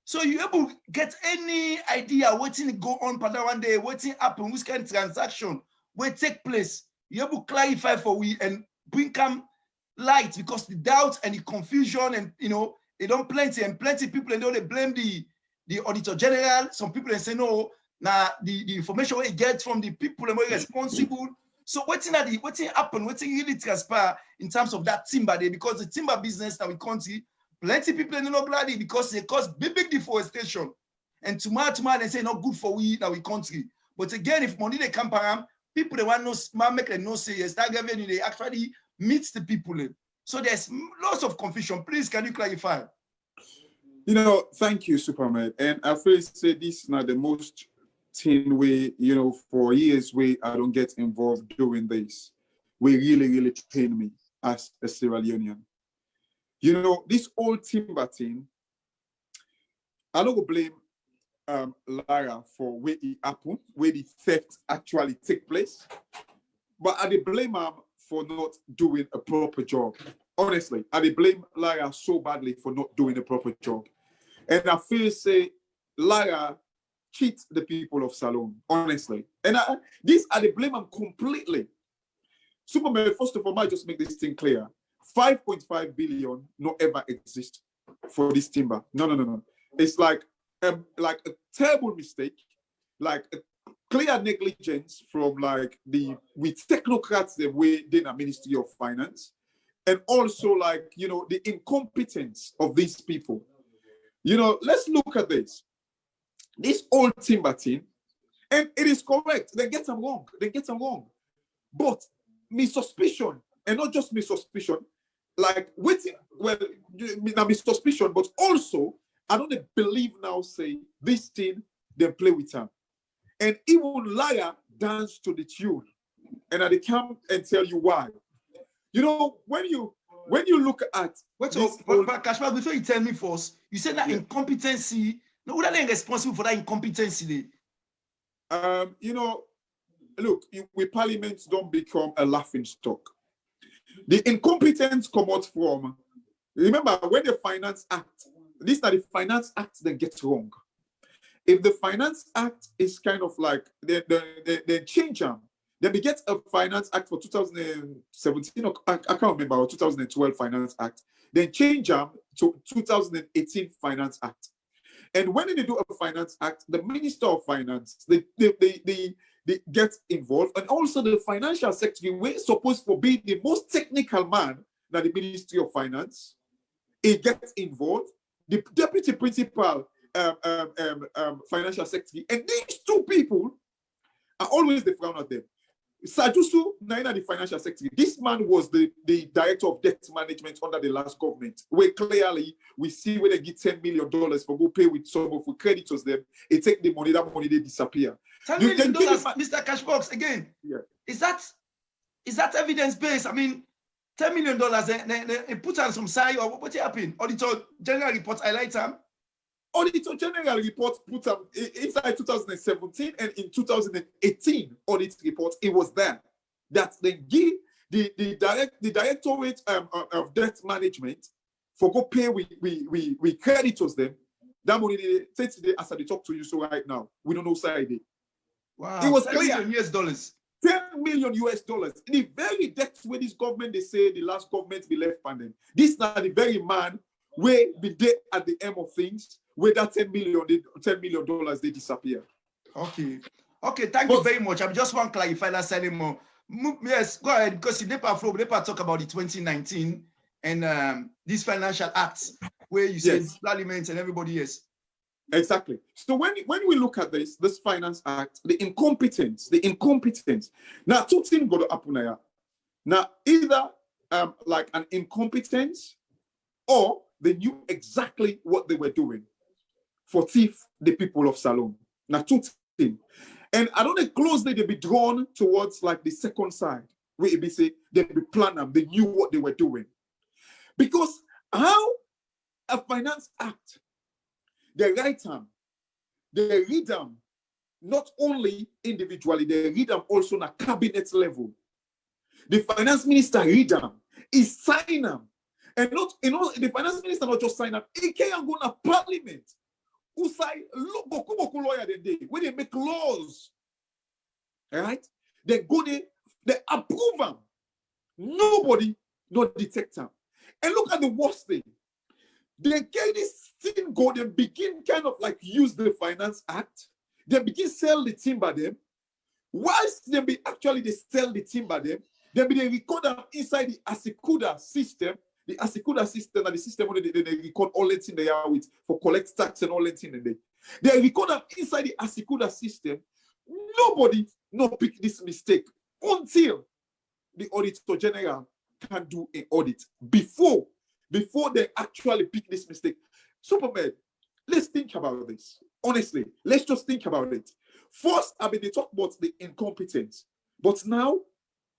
So you able to get any idea what's go on for that one day, what's happen, which kind of transaction will take place. You able to clarify for we and bring come light because the doubt and the confusion and they don't plenty people and they blame the the Auditor General. Some people they say no, now the information we get from the people who are responsible. So what's happen, what's really transpire in terms of that timber there, because the timber business that we country, plenty people in no glad because they cause big deforestation. And tomorrow they say not good for we that we country. But again, if money they come around, people they want no make them no say yes, that revenue they actually meets the people. So there's lots of confusion. Please, can you clarify? You know, thank you, Superman. And I first say this is not the most thing way, you know, for years where I don't get involved doing this. We really pain me as a Sierra Leonean. You know, this old timber thing, I don't blame Lara for where it happened, where the theft actually take place. But I blame him for not doing a proper job. Honestly, I blame Lara so badly for not doing a proper job. And I feel say Lara cheat the people of Salon, honestly. And I blame him completely. Superman, first of all, I just make this thing clear. 5.5 billion not ever exist for this timber. No. It's like a terrible mistake, like a clear negligence from like with technocrats the way in a Ministry of Finance, and also like, you know, the incompetence of these people. You know, let's look at this. This old timber thing, and it is correct. They get them wrong. But me suspicion, and not just me suspicion, like waiting, well, not me suspicion, but also I don't believe now say this thing, they play with them. And even liar dance to the tune. And I come and tell you why. You know, when you look at Kashma, before you tell me first, you said that incompetency. No, who are they responsible for that incompetency? You know, look, with parliaments don't become a laughing stock. The incompetence come out from, remember, when the Finance Act, this is the Finance Act that gets wrong. If the Finance Act is kind of like, they change them, then we get a Finance Act for 2017, I can't remember, or 2012 Finance Act, then change them to 2018 Finance Act. And when they do a Finance Act, the Minister of Finance, they get involved. And also the Financial Secretary, we're supposed to be the most technical man that the Ministry of Finance, it gets involved. The Deputy Principal Financial Secretary, and these two people are always the frown at them. Sajusu, Naina, the Financial Secretary, this man was the Director of Debt Management under the last government, where clearly we see where they get $10 million for go pay with some of the creditors them, they take the money, that money they disappear. $10 million, Mr. Cashbox, again. Yeah. Is that evidence-based? I mean, $10 million, they put on some side, or what happened? Auditor General report highlight them. Auditor General report put them inside 2017, and in 2018 audit report, it was there that they give the Directorate of Debt Management for go pay we creditors them. That money they say today as I talk to you so right now, we don't know side it. Wow, it was $10 million US. $10 million US. The very debt where this government, they say the last government be left pending. This is not the very man where be there at the end of things, where that $10 million they disappear. Okay, thank you very much. I just want to clarify that slightly more. Yes, go ahead, because if Nepa talk about the 2019 and this financial acts where you say parliament and everybody else. Exactly. So when we look at this Finance Act, the incompetence. Now, two things go to happen here. Now, either like an incompetence, or they knew exactly what they were doing for thief the people of Salon. Now, two things. And I don't know closely they be drawn towards like the second side, where it be say they be plan them, they knew what they were doing. Because how a Finance Act, they write them, they read them, not only individually, they read them also on a cabinet level. The finance minister read them, he sign them. And not, the finance minister not just sign them, he can't go to parliament. Who say, look, boku lawyer they where they make laws. All right? They go there, they approve them. Nobody not detect them. And look at the worst thing. They get this thing go, they begin kind of like use the Finance Act. They begin sell the timber them. Whilst they be actually they sell the timber them, they record them inside the Asikuda system. The Asikuda system and the system where they record all the things they are with for collect tax and all the things they record them inside the Asikuda system. Nobody no pick this mistake until the Auditor General can do an audit before they actually pick this mistake. Superman, let's think about this. Honestly, let's just think about it. First, I mean, they talk about the incompetence, but now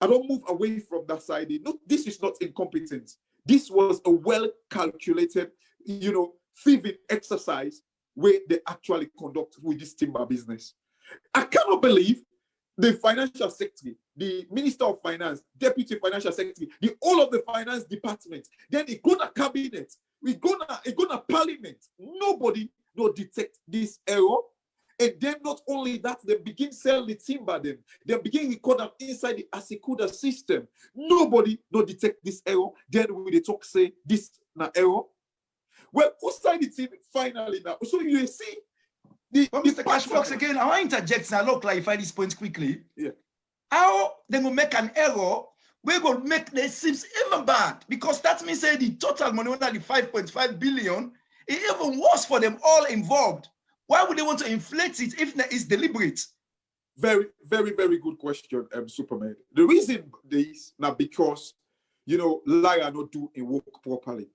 I don't move away from that side. No, this is not incompetence. This was a well-calculated, thieving exercise where they actually conduct with this timber business. I cannot believe the financial secretary, the Minister of Finance, Deputy Financial Secretary, the whole of the finance department, then it go to cabinet, it go to parliament. Nobody no detect this error. And then not only that, they begin sell the timber them. They begin record them inside the Asikuda system. Nobody no detect this error. Then we they talk say this na error. Well, who signed the team finally now? So you see, Mr. Cashbox again, I want to interject and I'll clarify this point quickly. Yeah. How they will make an error, we will make the seems even bad because that means say the total money under the 5.5 billion, it even worse for them all involved. Why would they want to inflate it if it's deliberate? Very, very, very good question, Superman. The reason this now because liar not do a work properly.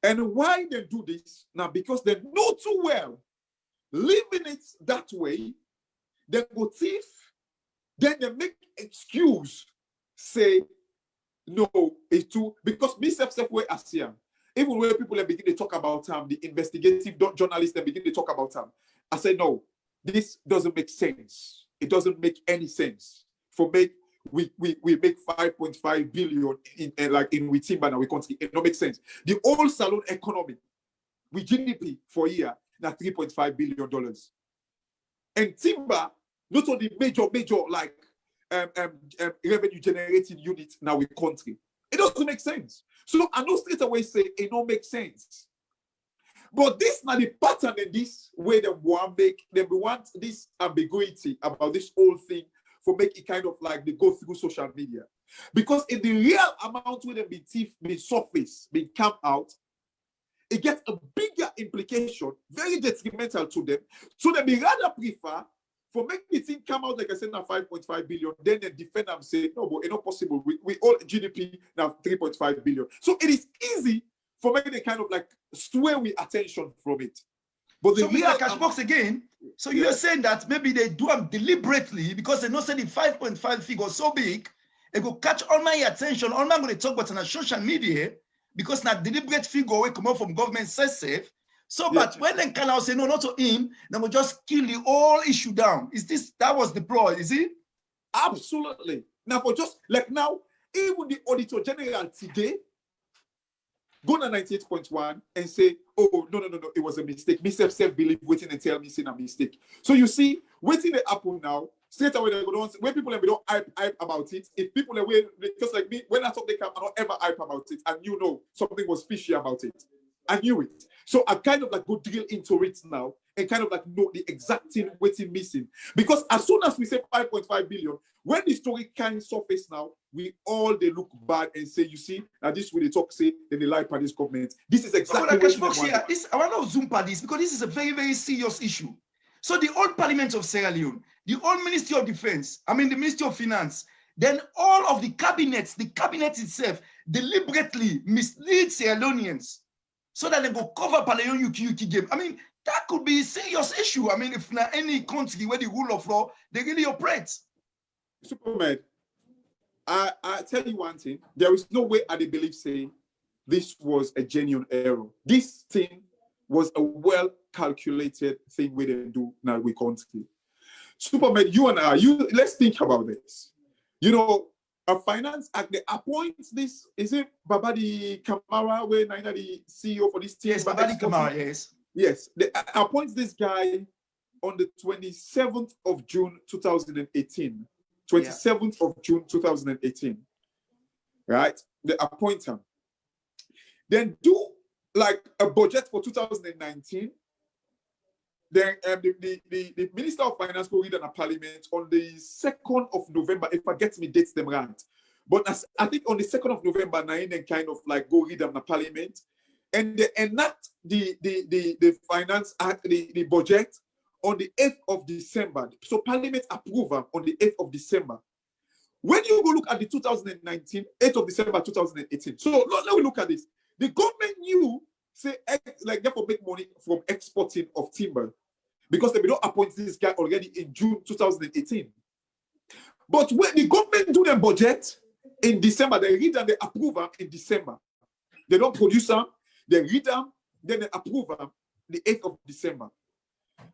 And why they do this now because they know too well. Leaving it that way, they go thief, then they make excuse, say, no, it's too, because me self way ASEAN, even when people begin to talk about the investigative journalists, they begin to talk about I say, no, this doesn't make sense. It doesn't make any sense. For make we make 5.5 billion in timber now we country. It don't make sense. The whole salon economy with GDP for a year now $3.5 billion. And timber, not only major like revenue generating unit now with country. It doesn't make sense. So I know straight away say it don't make sense. But this now the pattern in this way they want this ambiguity about this whole thing for make it kind of like they go through social media. Because in the real amount where they be thief, be surface, be come out, it gets a bigger implication, very detrimental to them. So they be rather prefer for make the thing come out, like I said, now 5.5 billion, then they defend them say, no, but it's not possible. We all GDP now 3.5 billion. So it is easy for making the kind of like sway with attention from it. But the so Mr. Cashbox again, so you're saying that maybe they do them deliberately because they know say the 5.5 figure so big, it will catch all my attention. All I'm going to talk about on social media because now deliberate figure will come out from government says safe. So, but when they can now say no, not to him, then we'll just kill the whole issue down. Is this that was the ploy? Is it? Absolutely. Now, for just like now, even the Auditor General today go to 98.1 and say, oh, no, it was a mistake. Me self-believe waiting and tell me it's a mistake. So you see, waiting the Apple now, straight away, when people don't hype about it, if people are just like me, when I talk, they can not ever hype about it, and something was fishy about it. I knew it. So I kind of like go drill into it now and kind of like know the exact thing waiting missing. Because as soon as we say 5.5 billion, when the story can surface now, we all they look bad and say, you see, now this way they talk, say, then they lie by this government. This is exactly what I want to zoom by this because this is a very, very serious issue. So the old Parliament of Sierra Leone, the old Ministry of Defense, the Ministry of Finance, then all of the cabinet itself deliberately mislead Sierra Leoneans so that they go cover Palayon Yuki game. That could be a serious issue. If not any country where the rule of law, they really operate. Superman, I tell you one thing. There is no way I believe say this was a genuine error. This thing was a well-calculated thing we didn't do now we country. Superman, you and I, let's think about this. A finance act, they appoint this, is it Babadi Kamara, where Naina the CEO for this team? Yes, Babadi Kamara, yes. Yes, they appoint this guy on the 27th of June, 2018. 27th of June, 2018. Right? They appoint him. Then do like a budget for 2019. Then the Minister of Finance will read in a parliament on the 2nd of November, if I get me dates them right. But I think on the 2nd of November, then kind of like go read them in a parliament. And they enact the finance act, the budget on the 8th of December. So parliament approval on the 8th of December. When you go look at the 2019, 8th of December 2018. So let me look at this. The government knew, say, like therefore make money from exporting of timber because they don't appoint this guy already in June 2018. But when the government do their budget in December, they read and they approve them in December. They don't produce them, they read them, then they approve them the 8th of December.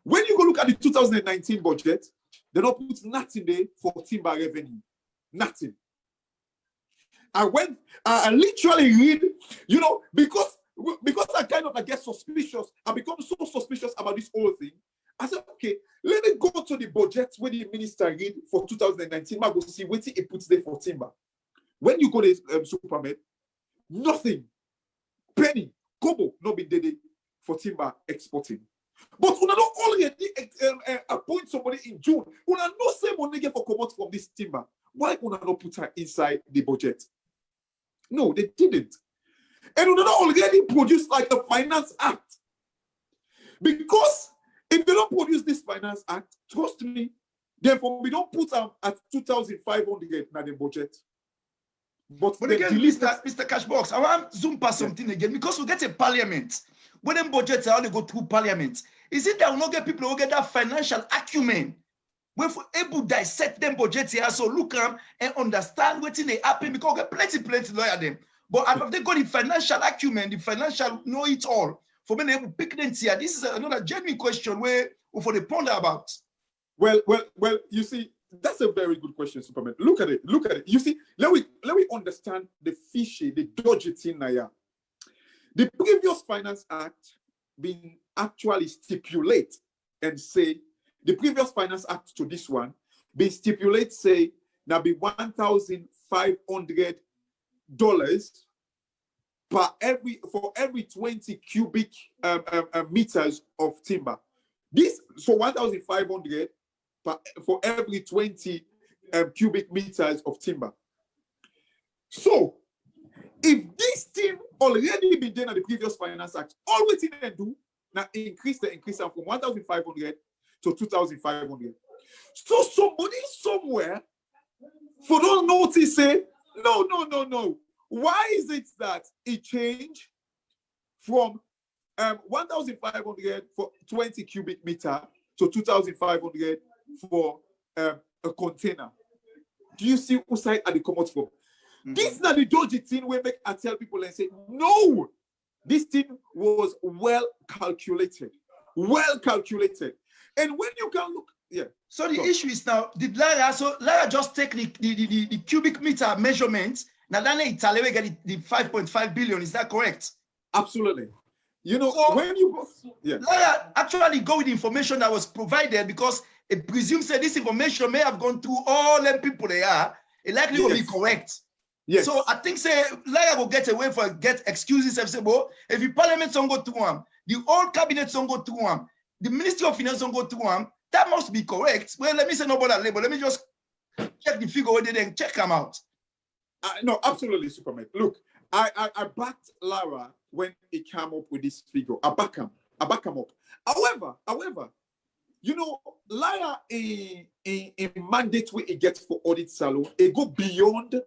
When you go look at the 2019 budget, they don't put nothing there for timber revenue. Nothing. I literally read, you know, because I kind of, I get suspicious. I become so suspicious about this whole thing. I said, okay, let me go to the budget where the minister read for 2019. I go see what he puts there for timber. When you go to Supermarket, nothing, penny, kobo, no be there for timber exporting. But we don't already appoint somebody in June. We don't no say money get for come from this timber. Why we not put her inside the budget? No, they didn't. And we don't already produce like the Finance Act. Because if they don't produce this Finance Act, trust me, therefore we don't put them at 2,500 in the budget. But again, Mr. Cashbox, I want to zoom past something again because we get a parliament. When them budgets are only go through parliament, is it that we not get people who get that financial acumen? We're able to dissect them budgets here, so look at and understand what's in the happen because we get plenty lawyer them. But if they got the financial acumen, the financial know it all, for being able to pick them here, this is another genuine question where for the ponder about. Well, you see, that's a very good question, Superman. Look at it. You see, let me understand the fishy, the dodgy thing now. The previous Finance Act being actually stipulate and say, the previous Finance Act to this one, be stipulate say, now be $1,500 for every 20 cubic meters of timber. This, so 1,500 for every 20 cubic meters of timber. So, if this thing already been done at the previous Finance Act, all we need to do now increase them from 1,500 to 2,500. So somebody somewhere for don't notice say no. Why is it that it changed from 1,500 for 20 cubic meter to 2,500 for a container? Do you see who side are the common from? This is not the dodgy thing where I tell people and say, no, this thing was well calculated. And when you can look, yeah. So the issue is now, did Lara just take the cubic meter measurement? Now then Italy get the 5.5 billion, is that correct? Absolutely. You know, so when you go, yeah. Lara actually go with the information that was provided because it presumes that this information may have gone through all them people they are. It likely will be correct. Yes. So I think say Lara will get away for get excuses and say, well, if the parliament don't go through them, the old cabinet don't go through them, the Ministry of Finance don't go through them, that must be correct. Well, let me say no about label. Let me just check the figure where they then check them out. No, absolutely, Superman. Look, I backed Lara when he came up with this figure. I back him up. However, you know, Lara a mandate where it gets for audit salon, it go beyond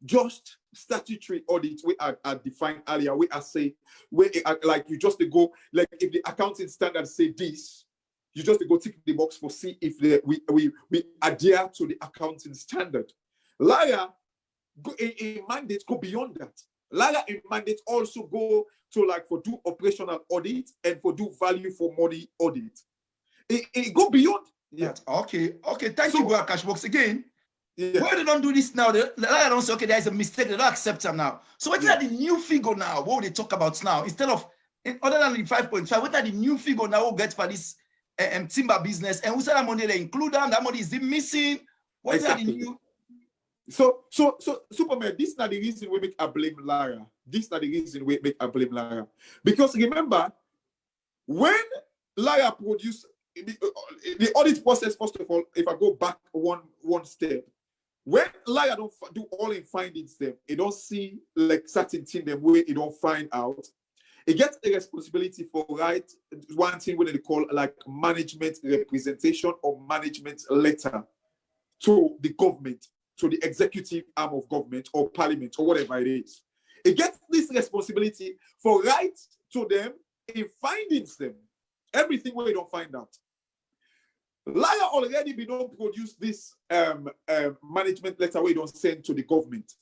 just statutory audit we are defined earlier. We are say where like you just go like if the accounting standards say this, you just go tick the box for see if we adhere to the accounting standard. Lara a mandate go beyond that. Lara a mandate also go to like for do operational audit and for do value for money audit. It go beyond. Yeah. Okay. Thank you, Brother Cashbox. Again, yeah. why they don't do this now? They don't say, okay, there is a mistake. They don't accept them now. So what is the new figure now? What will they talk about now? Instead of, other than the 5.5, what are the new figure now we'll get for this timber business? And who said that money they include them? That money is missing? What is the new? So Superman, this is not the reason we make a blame Lara. This is not the reason we make a blame Lara. Because remember, when Lara produced the audit process, first of all, if I go back one step, when Lara don't do all in findings them, it don't see like certain thing them way it don't find out. It gets a responsibility for write one thing what they call like management representation or management letter to the government, to the executive arm of government or parliament or whatever it is. It gets this responsibility for write to them in findings them, everything where they don't find out. Liar already be don't produce this management letter where they don't send to the government.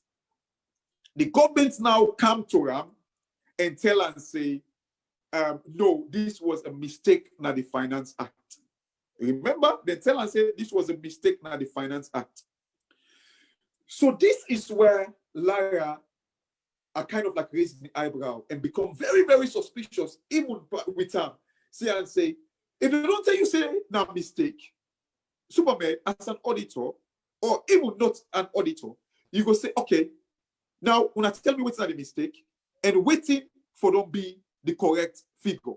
The government now come to them and tell and say, no, this was a mistake na the Finance Act. Remember, they tell and say this was a mistake na the Finance Act. So this is where Lara are kind of like raising the eyebrow and become very, very suspicious, even with them. Say and say, if they don't tell you, say, no mistake, Superman, as an auditor, or even not an auditor, you go say, okay, now when I tell me what's not a mistake, and waiting for them be the correct figure.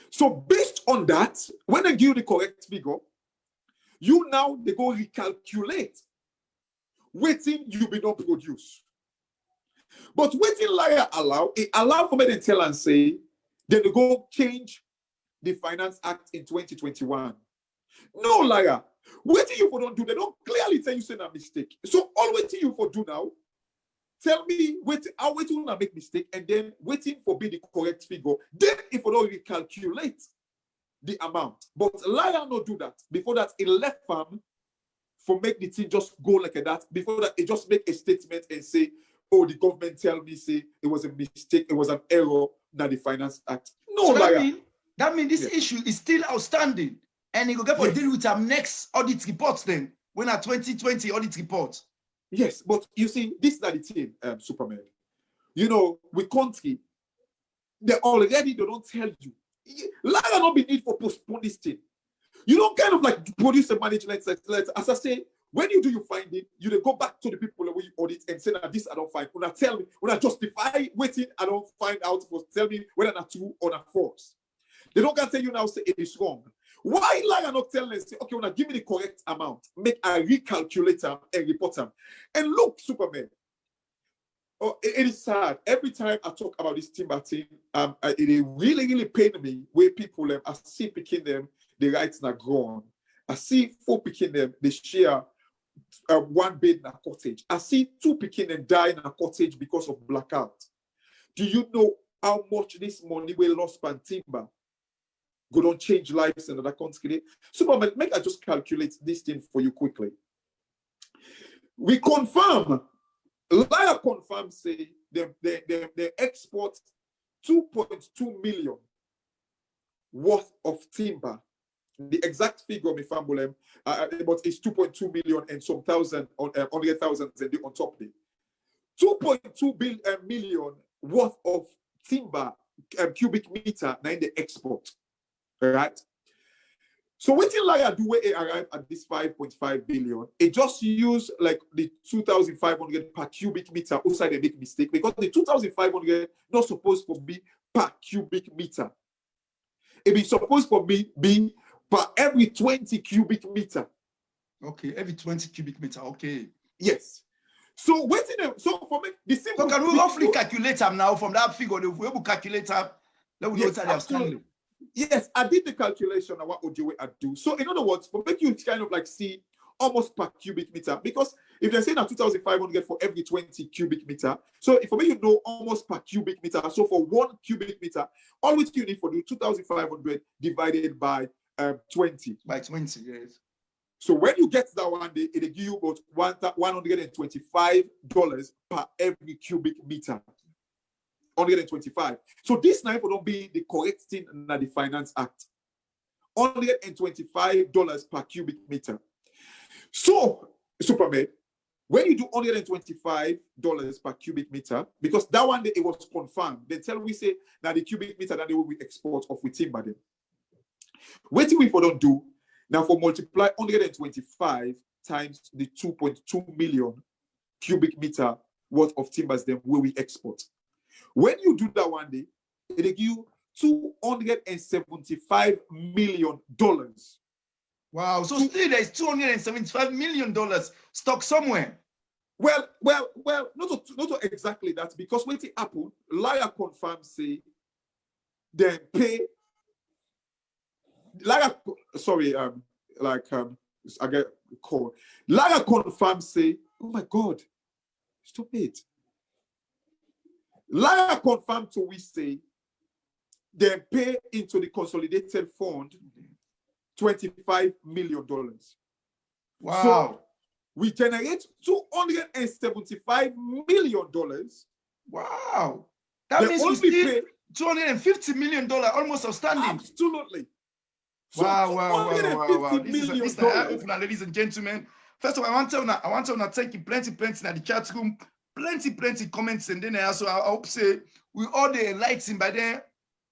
So based on that, when I give you the correct figure, you now they go recalculate waiting you be not produce. But waiting liar allow for me to tell and say, then they go change the Finance Act in 2021. No liar. Waiting you for don't do, they don't clearly tell you say a mistake. So all waiting you for do now, tell me I'll wait till I make mistake and then waiting for be the correct figure. Then if I don't recalculate the amount. But liar not do that. Before that, it left farm for make the thing just go like that. Before that, it just make a statement and say, oh, the government tell me say it was a mistake, it was an error, not the Finance Act. No, so liar. That means this issue is still outstanding. And he will get for deal with our next audit reports then, when our 2020 audit report. Yes, but you see, this is not the thing, Superman. You know, with country, they don't tell you. Liar not be need for postpone this thing. You don't kind of like produce a management letter. As I say, when you do your finding, you go back to the people that you audit and say, this I don't find. When I tell me, when I justify waiting, I don't find out, but tell me whether not true or not false. They don't tell you now, say it is wrong. Why liar not telling us, say, okay, when I give me the correct amount, make a recalculator and report them. And look, Superman, oh, it is sad. Every time I talk about this timber thing, it really, really pain me where people, I see picking them, the rights are gone. I see 4 picking them, they share 1 bed in a cottage. I see 2 picking them die in a cottage because of blackout. Do you know how much this money we lost by timber? Go don't change lives in another country. Superman, make I just calculate this thing for you quickly. We confirm, liar confirm say they export 2.2 million worth of timber. The exact figure, me family, but it's 2.2 million and some thousand on 100,000 on top of it. 2.2 million worth of timber cubic meter now in the export. Right? So what did liar do where it arrived at this 5.5 billion? It just used like the 2,500 per cubic meter outside they make mistake because the 2,500 not supposed to be per cubic meter. It be supposed to be per every 20 cubic meter. Okay, every 20 cubic meter. Okay. Yes. So so for me, the simple. So can we roughly calculate them now from that figure? If we able to calculate them, let we know what they have standing. Yes, I did the calculation of what Ojowe I do. So in other words, for make you kind of like see almost per cubic meter, because if they're saying that 2,500 for every 20 cubic meter, so if for me you know almost per cubic meter, so for 1 cubic meter, all which you need for do 2,500 divided by 20. By 20, yes. So when you get that one, it give you about $125 per every cubic meter. 125. So this now don't be the correct thing in the Finance Act. $125 per cubic meter. So, Superman, when you do $125 per cubic meter, because that one day it was confirmed, they tell we say that the cubic meter that they will be export of with timber. What we for don't do now for multiply 125 times the 2.2 million cubic meter worth of timbers them where we export. When you do that one day, it'll give you $275 million. Wow. So still there's $275 million stuck somewhere. Well, not exactly that, because when it happened, Lara confirmed say they pay. Lara, sorry, I get a call. Lara confirmed say, oh my God, stop it. Lara confirmed to we say they pay into the consolidated fund $25 million. Wow. So we generate $275 million. Wow. That They means we only still pay $250 million almost outstanding. absolutely. So Wow. $250 This million. is an eye-opener, ladies and gentlemen. First of all, I want to thank you plenty in the chat room. Plenty comments, and then also I hope say we all the enlightened by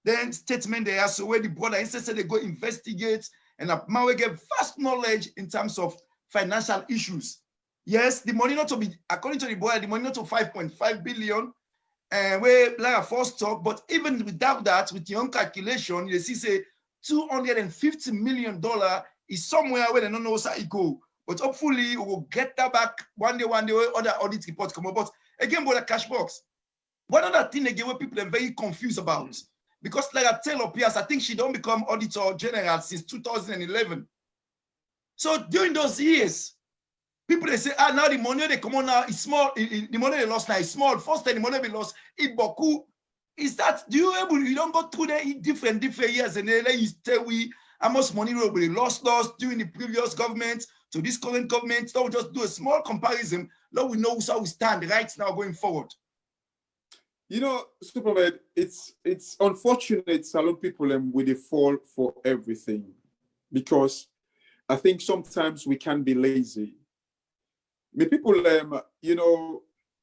then statement there. So where the brother instead said they go investigate and now we get vast knowledge in terms of financial issues. Yes, the money not to be, according to the boy, the money not to 5.5 billion, where like a first talk, but even without that, with your own calculation, you see say $250 million is somewhere where they don't know how it go. But hopefully we will get that back one day where other audit reports come up. But again, brother Cash Box, one other thing again where people are very confused about, because like I tell Opias, I think she don't become auditor general since 2011. So during those years, people they say, now the money they come on now is small. The money they lost now is small. First time the money they lost, it boku. Is that you don't go through the different years and then you tell we how much money we lost during the previous government to this current government. So we'll just do a small comparison. Now we know how we stand right now going forward. You know, Superman, it's unfortunate Salon people with a fall for everything, because I think sometimes we can be lazy. The people, you know,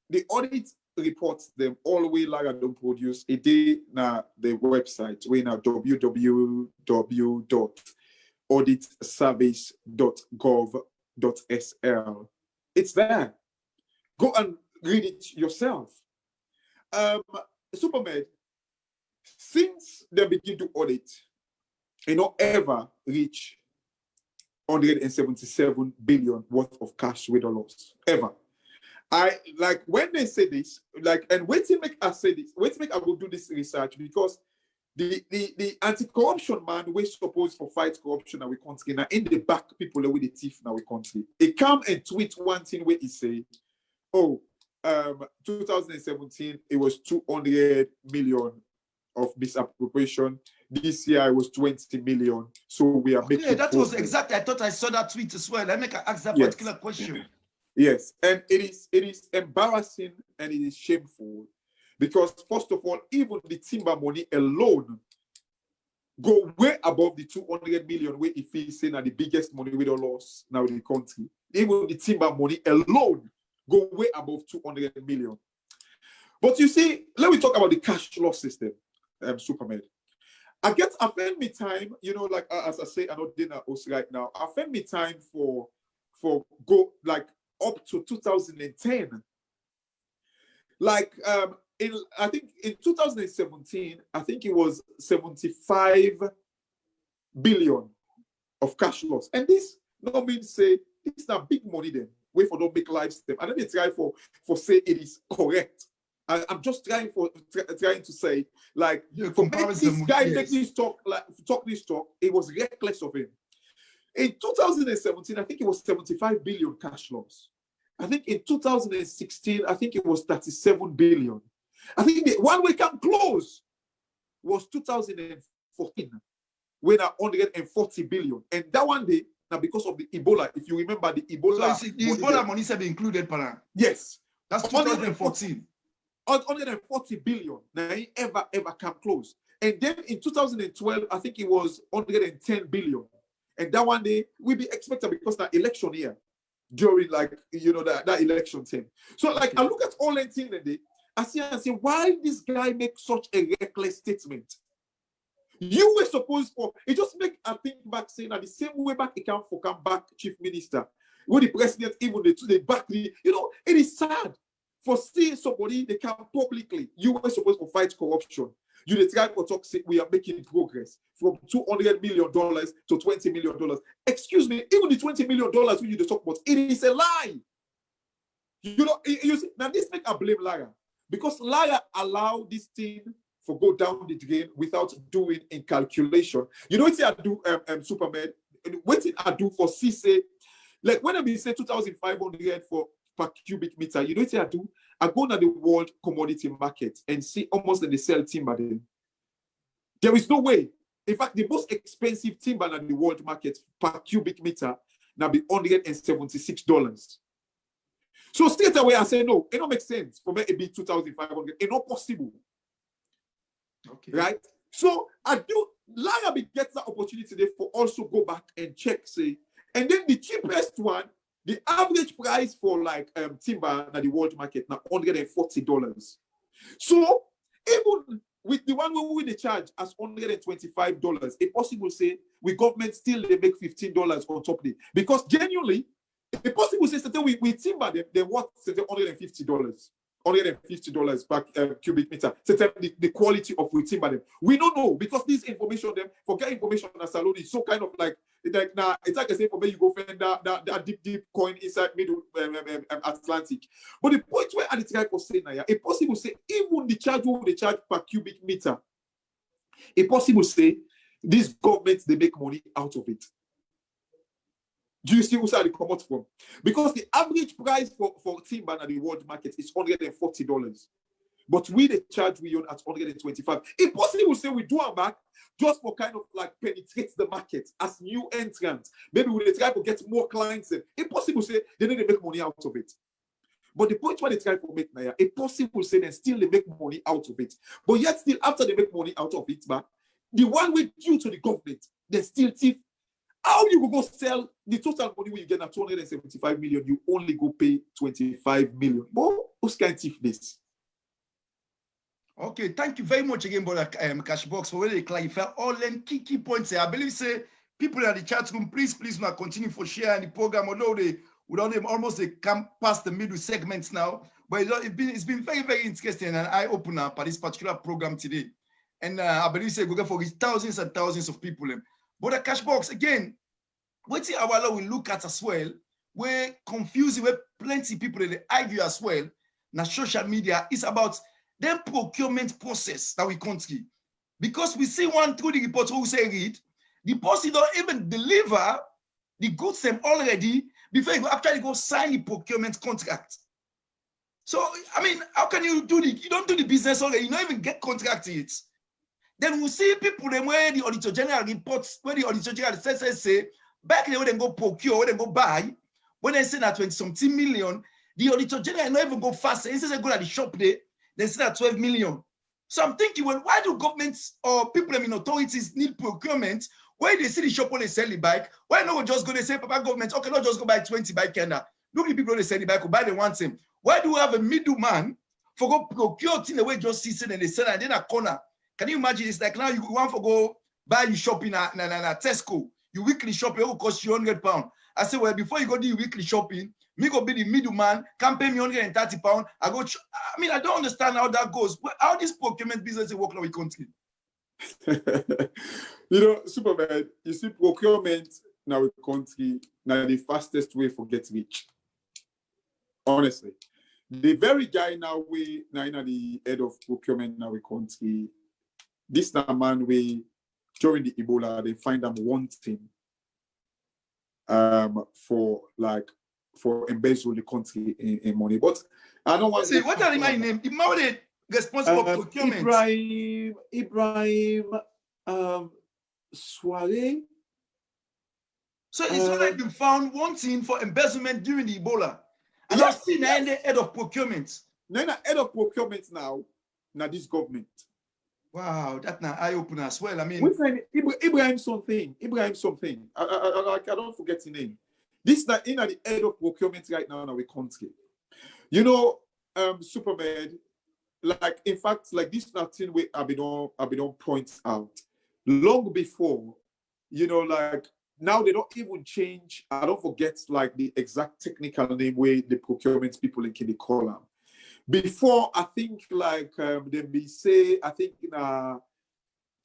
the audit reports them all the way like I don't produce a day na the website we now www.auditservice.gov.sl. It's there. Go and read it yourself. Supermed, since they begin to audit, you know, ever reach 177 billion worth of cash with a loss. Ever. I like when they say this, like, and wait till make us say this, wait till make I will do this research, because the anti-corruption man we're supposed for fight corruption in our country now in the back people with the teeth in our country. He come and tweet one thing where he say, oh, 2017 it was 200 million of misappropriation. This year it was 20 million. So we are making. Yeah, that was exactly. I thought I saw that tweet as well. Let me ask that particular question. Yes, and it is embarrassing and it is shameful, because first of all, even the timber money alone go way above the 200 million where if he's saying that the biggest money we don't lost now in the country. Even the timber money alone go way above 200 million. But you see, let me talk about the cash loss system, Supermed. I spend me time, you know, like as I say, I'm not dinner host right now. I spend me time for go like up to 2010. Like I think in 2017, I think it was 75 billion of cash loss. And this no means say it's not big money then. Wait for don't make live step. And then they try for say it is correct. I'm just trying to say, like, for make this guy make this talk this talk, it was reckless of him. In 2017, I think it was 75 billion cash loss. I think in 2016, I think it was 37 billion. I think the one we can close was 2014, when 140 billion. And that one day, now because of the Ebola, if you remember the Ebola. So the Ebola money said be included, Pana. Yes. That's 2014. 140 billion. Now he ever come close. And then in 2012, I think it was 110 billion. And that one day we be expected, because that election year, during like, you know, that election thing. So like I look at all that thing that day, I see and say, why this guy make such a reckless statement? You were supposed for it just make I think back saying that the same way back he come back chief minister. When the president even they back the, you know, it is sad for seeing somebody they can publicly, you were supposed to fight corruption. You the try to talk, say we are making progress from $200 million to $20 million. Excuse me, even the $20 million when you talk about, it is a lie. You know, you see, now this make I blame liar because liar allow this thing for go down the drain without doing in calculation. You know what I do, Superman? What I do for CC, like when I say 2,500 for per cubic meter, you know what I do? I go to the world commodity market and see almost that they sell timber there. There is no way. In fact, the most expensive timber in the world market per cubic meter now be $176. So straight away I say no, it don't make sense for me to be 2,500. It's not possible. Okay. Right? So I do Lara gets that opportunity there for also go back and check, say, and then the cheapest one, the average price for like timber at the world market now $140. So even with the one we they charge as $125, it possible say we government still they make $15 on top of it. Because genuinely, it possible say that we timber they worth $150. $150 per cubic meter. The quality of we timber them. We don't know because this information them forget information on Salon is so kind of like now it's like I say for me you go find that deep coin inside middle Atlantic. But the point where I try to say now, it possible say even the charge what they charge per cubic meter, it possible say these governments they make money out of it. Do you see where they come out from? Because the average price for timber at the world market is $140. But we the charge we own at $125. It's possible say we do our back just for kind of like penetrate the market as new entrants. Maybe we try to get more clients in. It's possible say they need to make money out of it. But the point where they try to make now, it's possible say they still they make money out of it. But yet still after they make money out of it, but the one way due to the government, they still thief. How you go sell the total money when you get at 275 million, you only go pay 25 million. But who's can't thief this? Okay, thank you very much again, brother Cashbox, for really clarify all them key points here. I believe say people in the chat room, please not continue for sharing the program, although they almost they come past the middle segments now. But it's been very, very interesting and eye-opener for this particular program today. And I believe say go for thousands and thousands of people. But the Cashbox, again, what our we look at as well, we're confusing where plenty of people they argue as well. Now social media is about the procurement process that we country. Because we see one through the report who say read, the person don't even deliver the goods them already before you actually go sign the procurement contract. So I mean, how can you do you don't do the business already, you don't even get contract it. Then we see people them where the Auditor General reports, where the Auditor General says say, back there when they go procure, when they go buy, when they say that 20-something million, the Auditor General not even go faster. Instead they go at the shop there, they say that 12 million. So I'm thinking, well, why do governments or people in authorities need procurement? Why they see the shop when they sell the bike? Why not just go, they say, Papa government, okay, not just go buy 20 bike Canada. Look at the people when they sell the bike, who buy the one same. Why do we have a middleman for go procure thing the way just sitting and they sell and then a corner? Can you imagine? It's like now you want to go buy your shopping at Tesco. Your weekly shopping will cost you £100. I say, well, before you go do your weekly shopping, me go be the middleman, can pay me £130. I go. I mean, I don't understand how that goes. How this procurement business work now in country? You know, Superman, you see, procurement now in country now the fastest way for get rich. Honestly, the very guy now we now in the head of procurement now in country. This man we during the Ebola they find them wanting for embezzle the country in money. But I don't want to see what are my name? The responsible for procurement. Ibrahim Soare. So it's not like you found wanting for embezzlement during the Ebola. And yes, the head of procurement. Now head of procurement now this government. Wow, that's an eye-opener as well. I mean, Ibrahim something. I don't forget the name. This is in at the head of procurement right now in our country. You know, Superman, like in fact, like this nothing we I've been on point out long before. You know, like now they don't even change. I don't forget like the exact technical name where the procurement people in Kini call them. Before, I think like they may say, I think in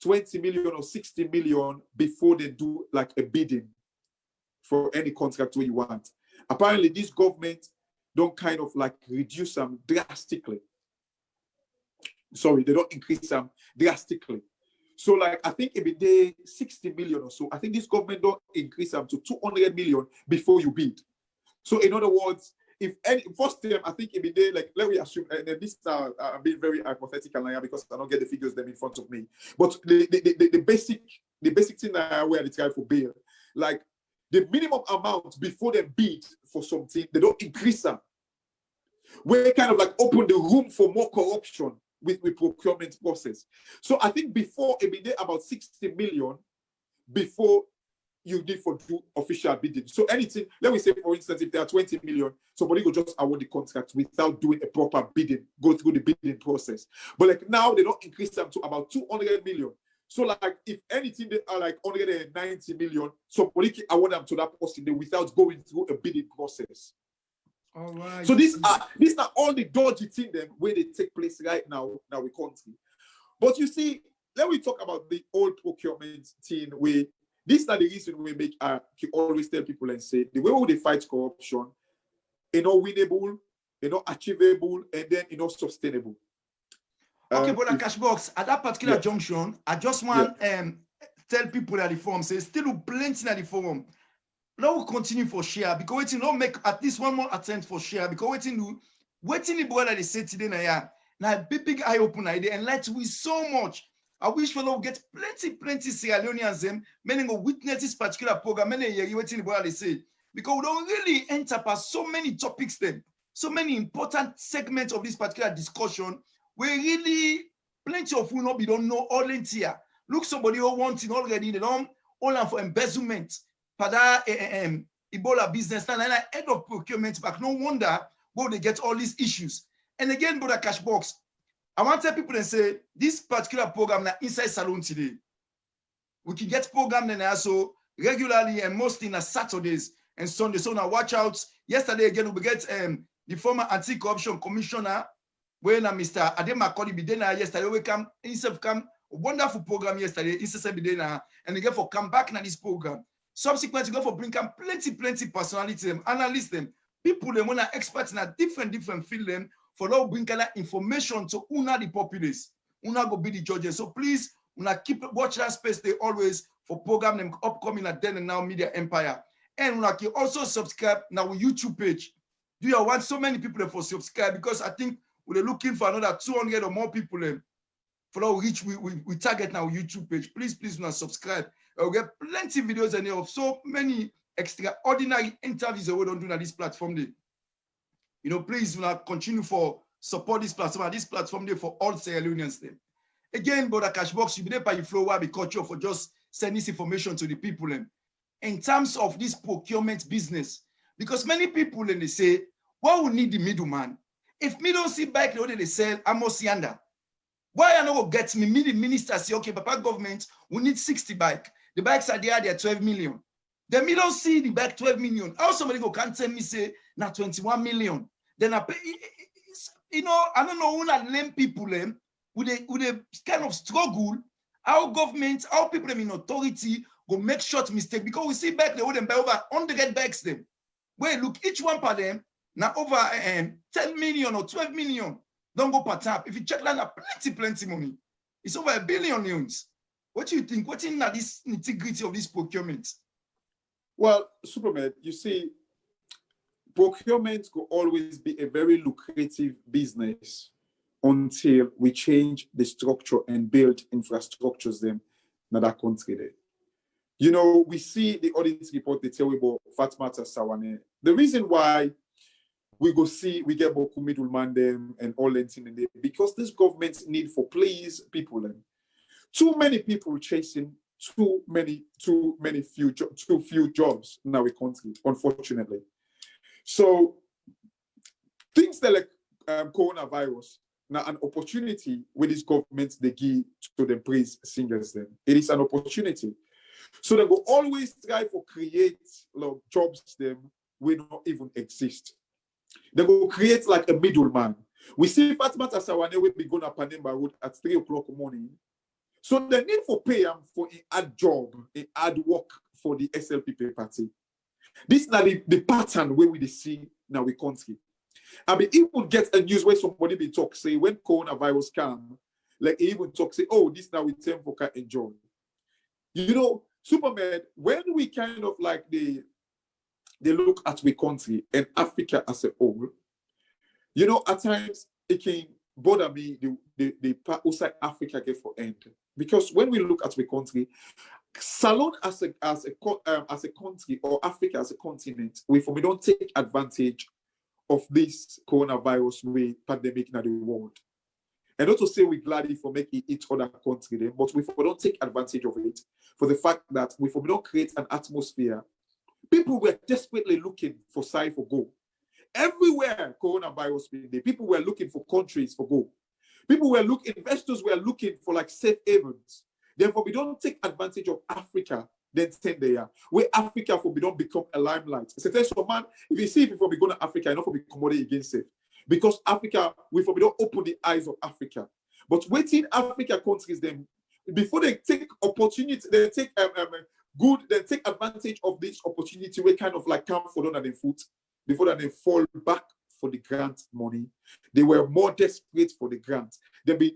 20 million or 60 million before they do like a bidding for any contract where you want. Apparently, this government don't kind of like reduce them drastically. Sorry, they don't increase them drastically. So like, I think every day 60 million or so, I think this government don't increase them to 200 million before you bid. So in other words, if any first time, I think every day, like let me assume, and this I'm being very hypothetical now because I don't get the figures them in front of me. But the basic thing that I aware the try for bail, like the minimum amount before they bid for something, they don't increase them. We kind of like open the room for more corruption with procurement process. So I think before every day about 60 million before you need for do official bidding. So anything, let me say, for instance, if there are 20 million, somebody will just award the contract without doing a proper bidding, go through the bidding process. But like now they don't increase them to about 200 million. So like if anything, they are like 190 million, somebody can award them to that person without going through a bidding process. All right. So these are all the dodgy things them where they take place right now in our country. But you see, let me talk about the old procurement thing where this is the reason we make always tell people and say the way we fight corruption, winnable, achievable, and then sustainable. Okay, but Cashbox, at that particular junction, I just want tell people at the forum, say still plenty at the forum. Now we'll continue for share because waiting don't make at least one more attempt for share because waiting the brother they say today now big eye open idea and let we so much. I wish we will get plenty Sierra Leoneans them many go witness this particular program many years waiting the brother they say because we don't really enter past so many topics them, so many important segments of this particular discussion. We really plenty of you don't know all in here. Look, somebody who wants it already, they don't all for embezzlement. For that Ebola business, and I head of procurement back. No wonder where they get all these issues. And again, Brother Cashbox, I want to tell people and say this particular program now inside Salon today. We can get program then also regularly and mostly on Saturdays and Sundays. So now watch out. Yesterday again we get the former anti-corruption commissioner when Mr. Ademakoli Bidena yesterday we come instead come a wonderful program yesterday instead Bidena and again for come back now this program. Subsequently, go for bring them plenty personality them, analysts them, people them when are experts in a different field them for now bring that information to una the populace. Una go be the judges. So please, una keep watch that space they always for program them upcoming at Then and Now Media Empire. And una can also subscribe now with YouTube page. Do you want so many people for subscribe because I think we're looking for another 200 or more people them for now reach we target now YouTube page. Please una subscribe. We'll get plenty of videos and of so many extraordinary interviews that we don't do on this platform day. Please continue for support this platform and this platform day for all Sierra Leoneans then. Again, Brother Cashbox, you be there by the flow where we culture for just send this information to the people then. In terms of this procurement business, because many people then they say, why we need the middleman? If me don't see bike the way they sell, I must yonder. Why I know get me the minister say, okay, Papa government, we need 60 bike. The bikes are there, they're 12 million. Then me don't see the bike 12 million. How somebody go can't tell me say now 21 million. Then I pay, I don't know who are lame people them with a kind of struggle. Our government, our people them in authority go make short mistake because we see back they would buy over 100 bikes them. Where look each one per them now over 10 million or 12 million. Don't go per tap. If you check that, plenty money. It's over $1 billion. What do you think? What's in this nitty-gritty of this procurement? Well, Superman, you see, procurement will always be a very lucrative business until we change the structure and build infrastructures them in that country there. We see the audit report, they tell you about Fatmata Sawane. The reason why we get Boku middleman them and all that in there because this government's need for please people them. Too many people chasing too few jobs in our country, unfortunately. So things that like coronavirus now an opportunity with this government they give to the praise singers then. It is an opportunity. So they will always try to create jobs them will not even exist. They will create like a middleman. We see Fatima Tasawane will be going up Panemba Road at 3 o'clock morning. So the need for pay for an ad job, an ad work for the SLPP party. This is not the pattern where we see now we country. I mean, even get a news where somebody be talk, say, when coronavirus come, like even talk, say, oh, this now we time for can enjoy. You know, Superman, when we kind of like they look at we country and Africa as a whole, you know, at times it can bother me the part outside Africa get for end. Because when we look at the country, Salon as a country or Africa as a continent, we don't take advantage of this coronavirus way pandemic in the world. And not to say we're glad for making each other country then, but we don't take advantage of it for the fact that we don't create an atmosphere. People were desperately looking for side for go. Everywhere coronavirus been there, people were looking for countries for go. Investors were looking for like safe havens. Therefore, we don't take advantage of Africa, then 10 there. Where Africa for we don't become a limelight. So, man, if you see people be going to Africa, enough for be commodity against it. Because Africa, we don't open the eyes of Africa. But waiting Africa countries, then before they take opportunity, they take they take advantage of this opportunity. We kind of like come for their foot before that they fall back for the grant money. They were more desperate for the grant. They be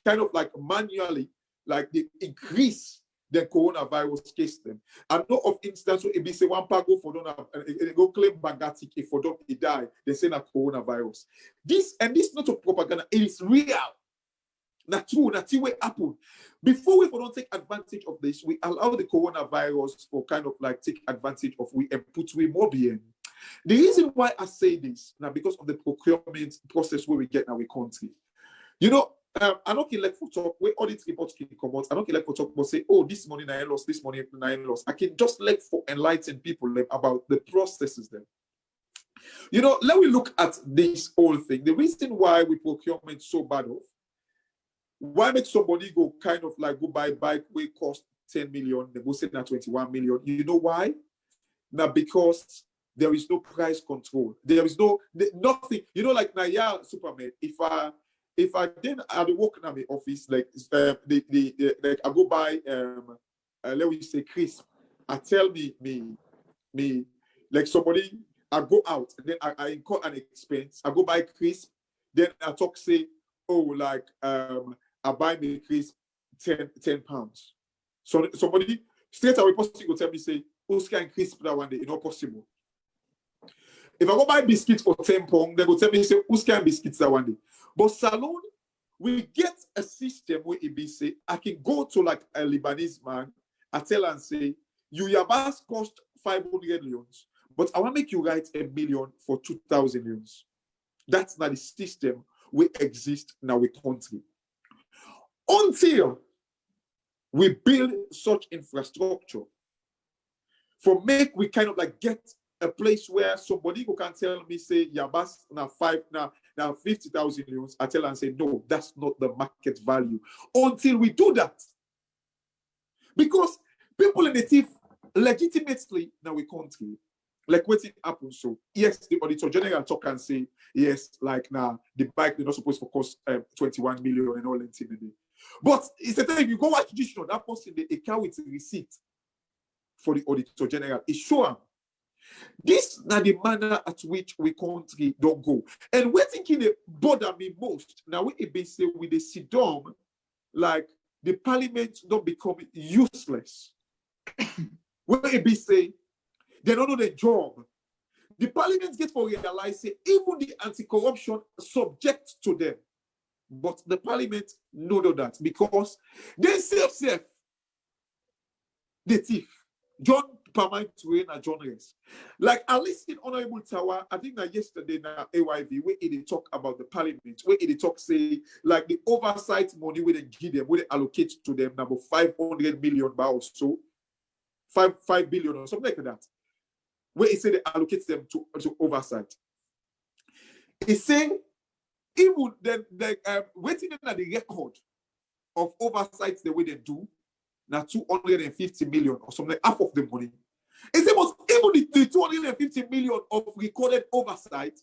kind of like manually, like they increase the coronavirus case them. I know of instance where if say one part go for don't go claim Bangati if for don't die, they say that coronavirus. This not a propaganda, it is real. Not true, not way happen. Before we don't take advantage of this, we allow the coronavirus for kind of like take advantage of we and put we more being. The reason why I say this now because of the procurement process where we get now we country. You know, I don't like for talk where audit reports can come out. I don't like for talk but say, oh, this money I lost, this money I lost. I can just like for enlighten people about the processes then. You know, let me look at this whole thing. The reason why we procurement so bad off. Why make somebody go kind of like go buy bike we cost 10 million, they go say now 21 million? You know why? Now because there is no price control. There is nothing. You know, like now, yeah, Superman. If I then at the work in my office, like like I go buy let me say crisp. I tell me like somebody I go out and then I incur an expense. I go buy crisp. Then I talk say, oh, like I buy me crisp 10 pounds. So somebody straight away possibly go tell me say, who's can crisp that one day? It's not possible. If I go buy biscuits for 10 pounds, they go tell me say, who's can biscuits that one day? But Salon, we get a system where it be say, I can go to like a Lebanese man, I tell and say, your bus cost 500 leons, but I want to make you write $1 million for 2,000 leons. That's not the system we exist in our country. Until we build such infrastructure for make we kind of like get a place where somebody who can tell me say Yabas now 50,000 leons, I tell and say no, that's not the market value. Until we do that, because people in the thief legitimately now we country like what's it happen. So yes, the auditor general talk and say yes, like now the bike they're not supposed to cost 21 million and all that thing. But it's a thing you go watch this show, that person the account with receipt for the auditor general is sure. This now the manner at which we country don't go. And we're thinking it bother me most. Now we be say with the sit down, like the parliament don't become useless. We be say they don't know the job. The parliament gets for realize say even the anti-corruption subject to them. But the parliament know that because they safe the thief. John Permine to and John Rest. Like I listened Honorable Tower, I think that yesterday now AYV, where they talk about the parliament, where they talk say like the oversight money where they give them, where they allocate to them number 500 million or so, 5 billion or something like that. Where it say they allocate them to oversight. It's saying even then waiting at the record of oversight the way they do, now 250 million or something, like half of the money. It's almost even the 250 million of recorded oversight,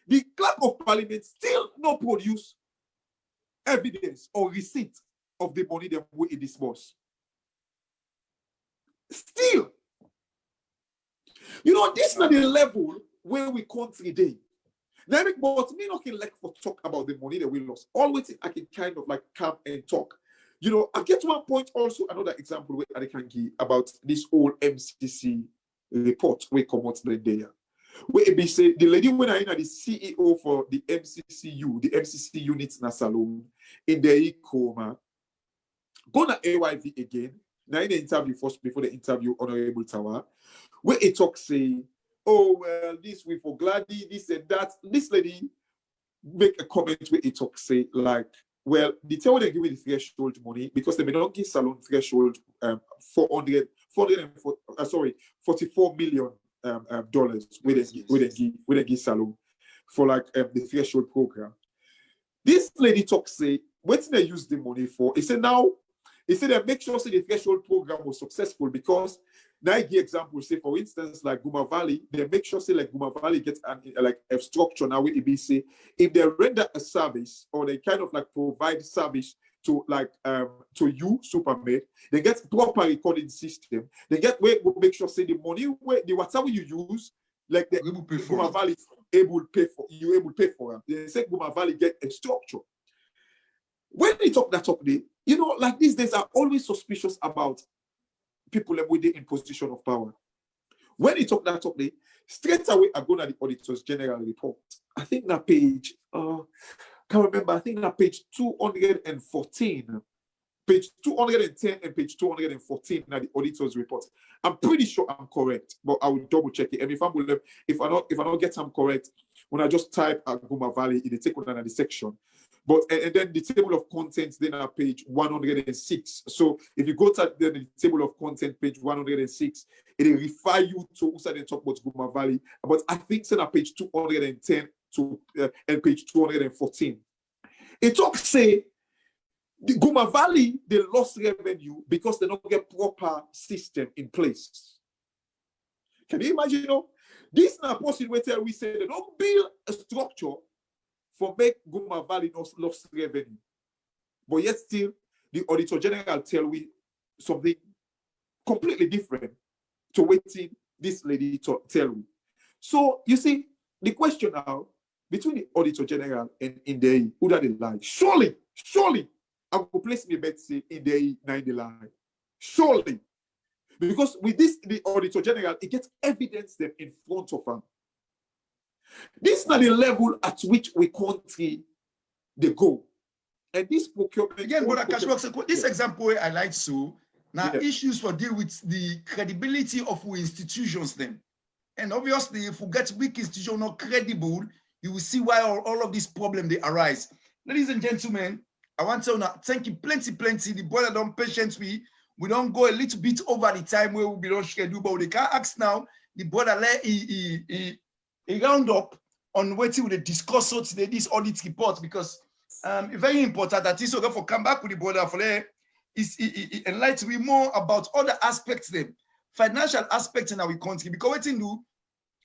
the clerk of parliament still not produce evidence or receipt of the money that we disburse. Still, you know, this is not the level where we country day. Now, but me not can like for talk about the money that we lost. Always I can kind of like come and talk. You know, I get to one point also, another example where I can give about this whole MCC report we come out there. Where it be say the lady when I the CEO for the MCCU, the MCC units in Salon in the coma. Go to AYV again. Now in the interview first before the interview, Honorable Tower, where it talk say, oh well, this we for Gladys, this and that. This lady make a comment where it talk say like, well, the tell they give me the threshold money because they may not give Salon threshold 44 million dollars with a give Salon for like the threshold program. This lady talk say, what did they use the money for? He said they make sure say the threshold program was successful because now I give example, say for instance, like Guma Valley, they make sure say like Guma Valley gets like a structure now where it be say if they render a service or they kind of like provide service to like to you, Supermed, they get proper recording system. They get where we make sure say the money where the whatever you use, like the Guma Valley able to pay for you able to pay for them. They say Guma Valley get a structure. When they talk that up there, you know, like these days are always suspicious about people in position of power. When they talk that up there, straight away I go to the Auditor's General report. I think that page, can't remember, I think that page 214, page 210 and page 214 now the Auditor's report. I'm pretty sure I'm correct, but I will double check it. And if I don't get them correct, when I just type Guma Valley, it take on the section. But and then the table of contents then at page 106. So if you go to the table of content page 106, it will refer you to also then talk about Guma Valley. But I think it's at page 210 to and page 214. It talks say the Guma Valley they lost revenue because they don't get proper system in place. Can you imagine? You know, this is not possible where we say they don't build a structure for make Guma Valley lost revenue. But yet still, the Auditor General tell we something completely different to waiting this lady to tell me. So you see, the question now, between the Auditor General and Indei, who that they lie? Surely, I will place me bet say Indei 9 lie. Surely. Because with this, the Auditor General, it gets evidence them in front of them. This is not the level at which we country they go. And this procurement... Again, but this example I like so, now issues for deal with the credibility of our institutions then. And obviously, if we get weak institution not credible, you will see why all of these problems they arise. Ladies and gentlemen, I want to thank you plenty. The brother don't patience we don't go a little bit over the time where we don't schedule, but they can ask now, the brother let he round up on what we discuss so today, this audit report, because it's very important that this will for come back with the brother for is enlighten me more about other aspects, them financial aspects in our country. Because what you do,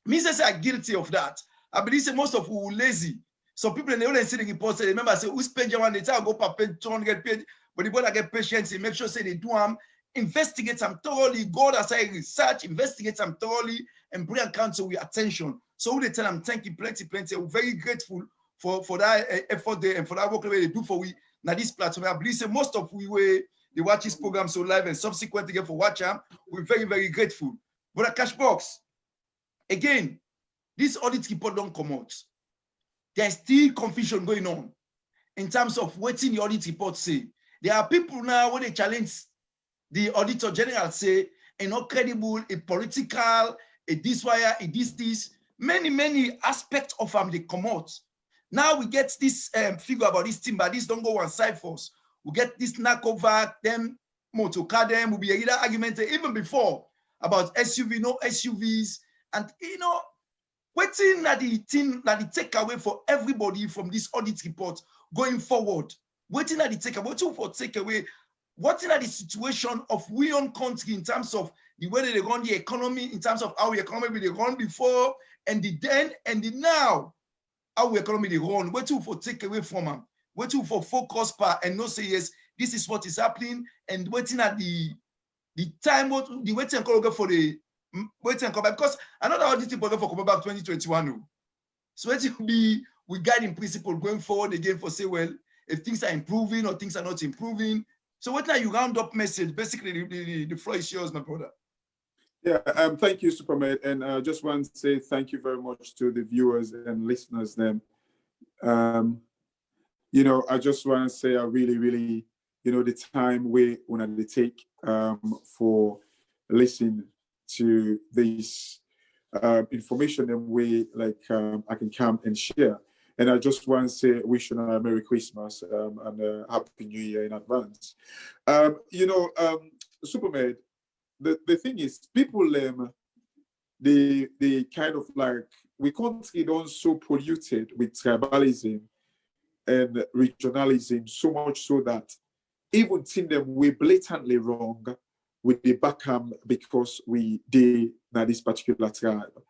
me say are guilty of that. I believe say most of who lazy. So people in the only see the report say remember say who spend one day go per page 200 page, but the brother get patience, make sure say they do investigate them thoroughly, go aside research, investigate them thoroughly, and bring counsel with attention. So they tell them thank you plenty. We're very grateful for that effort there and for that work they do for we now this platform. I believe say most of we they watch this program so live and subsequently again for watch them. We're very, very grateful. But a cash box, again, this audit report don't come out. There's still confusion going on in terms of what the audit report say. There are people now when they challenge the Auditor General say a not credible, a political, a this wire, a this. Many aspects of them they come out. Now we get this figure about this team, but this don't go one side for us. We get this knock over them, motor car them, will be a argument even before about SUV, no SUVs, and you know, waiting that the thing that the takeaway for everybody from this audit report going forward. Waiting that the takeaway, waiting for takeaway. what is the situation of we own country in terms of the way that they run the economy, in terms of how the economy they run before, and the then and the now, how the economy they run, what to for take away from them, what to for focus part and not say, yes, this is what is happening, and waiting at the time, what the waiting and for the waiting and come back, because another auditing program for come back 2021. So it will be we guide in principle going forward again for say, well, if things are improving or things are not improving. So what now you round up message? Basically, the floor is yours, my brother. Yeah, thank you, Superman. And I just want to say thank you very much to the viewers and listeners then. You know, I just want to say I really, you know, the time we want to take for listening to this information and way like I can come and share. And I just want to say wish you a Merry Christmas and a Happy New Year in advance. You know, Superman, the thing is, people, they kind of like, we country don't so polluted with tribalism and regionalism, so much so that even think them we blatantly wrong with the backham because we did now this particular tribe.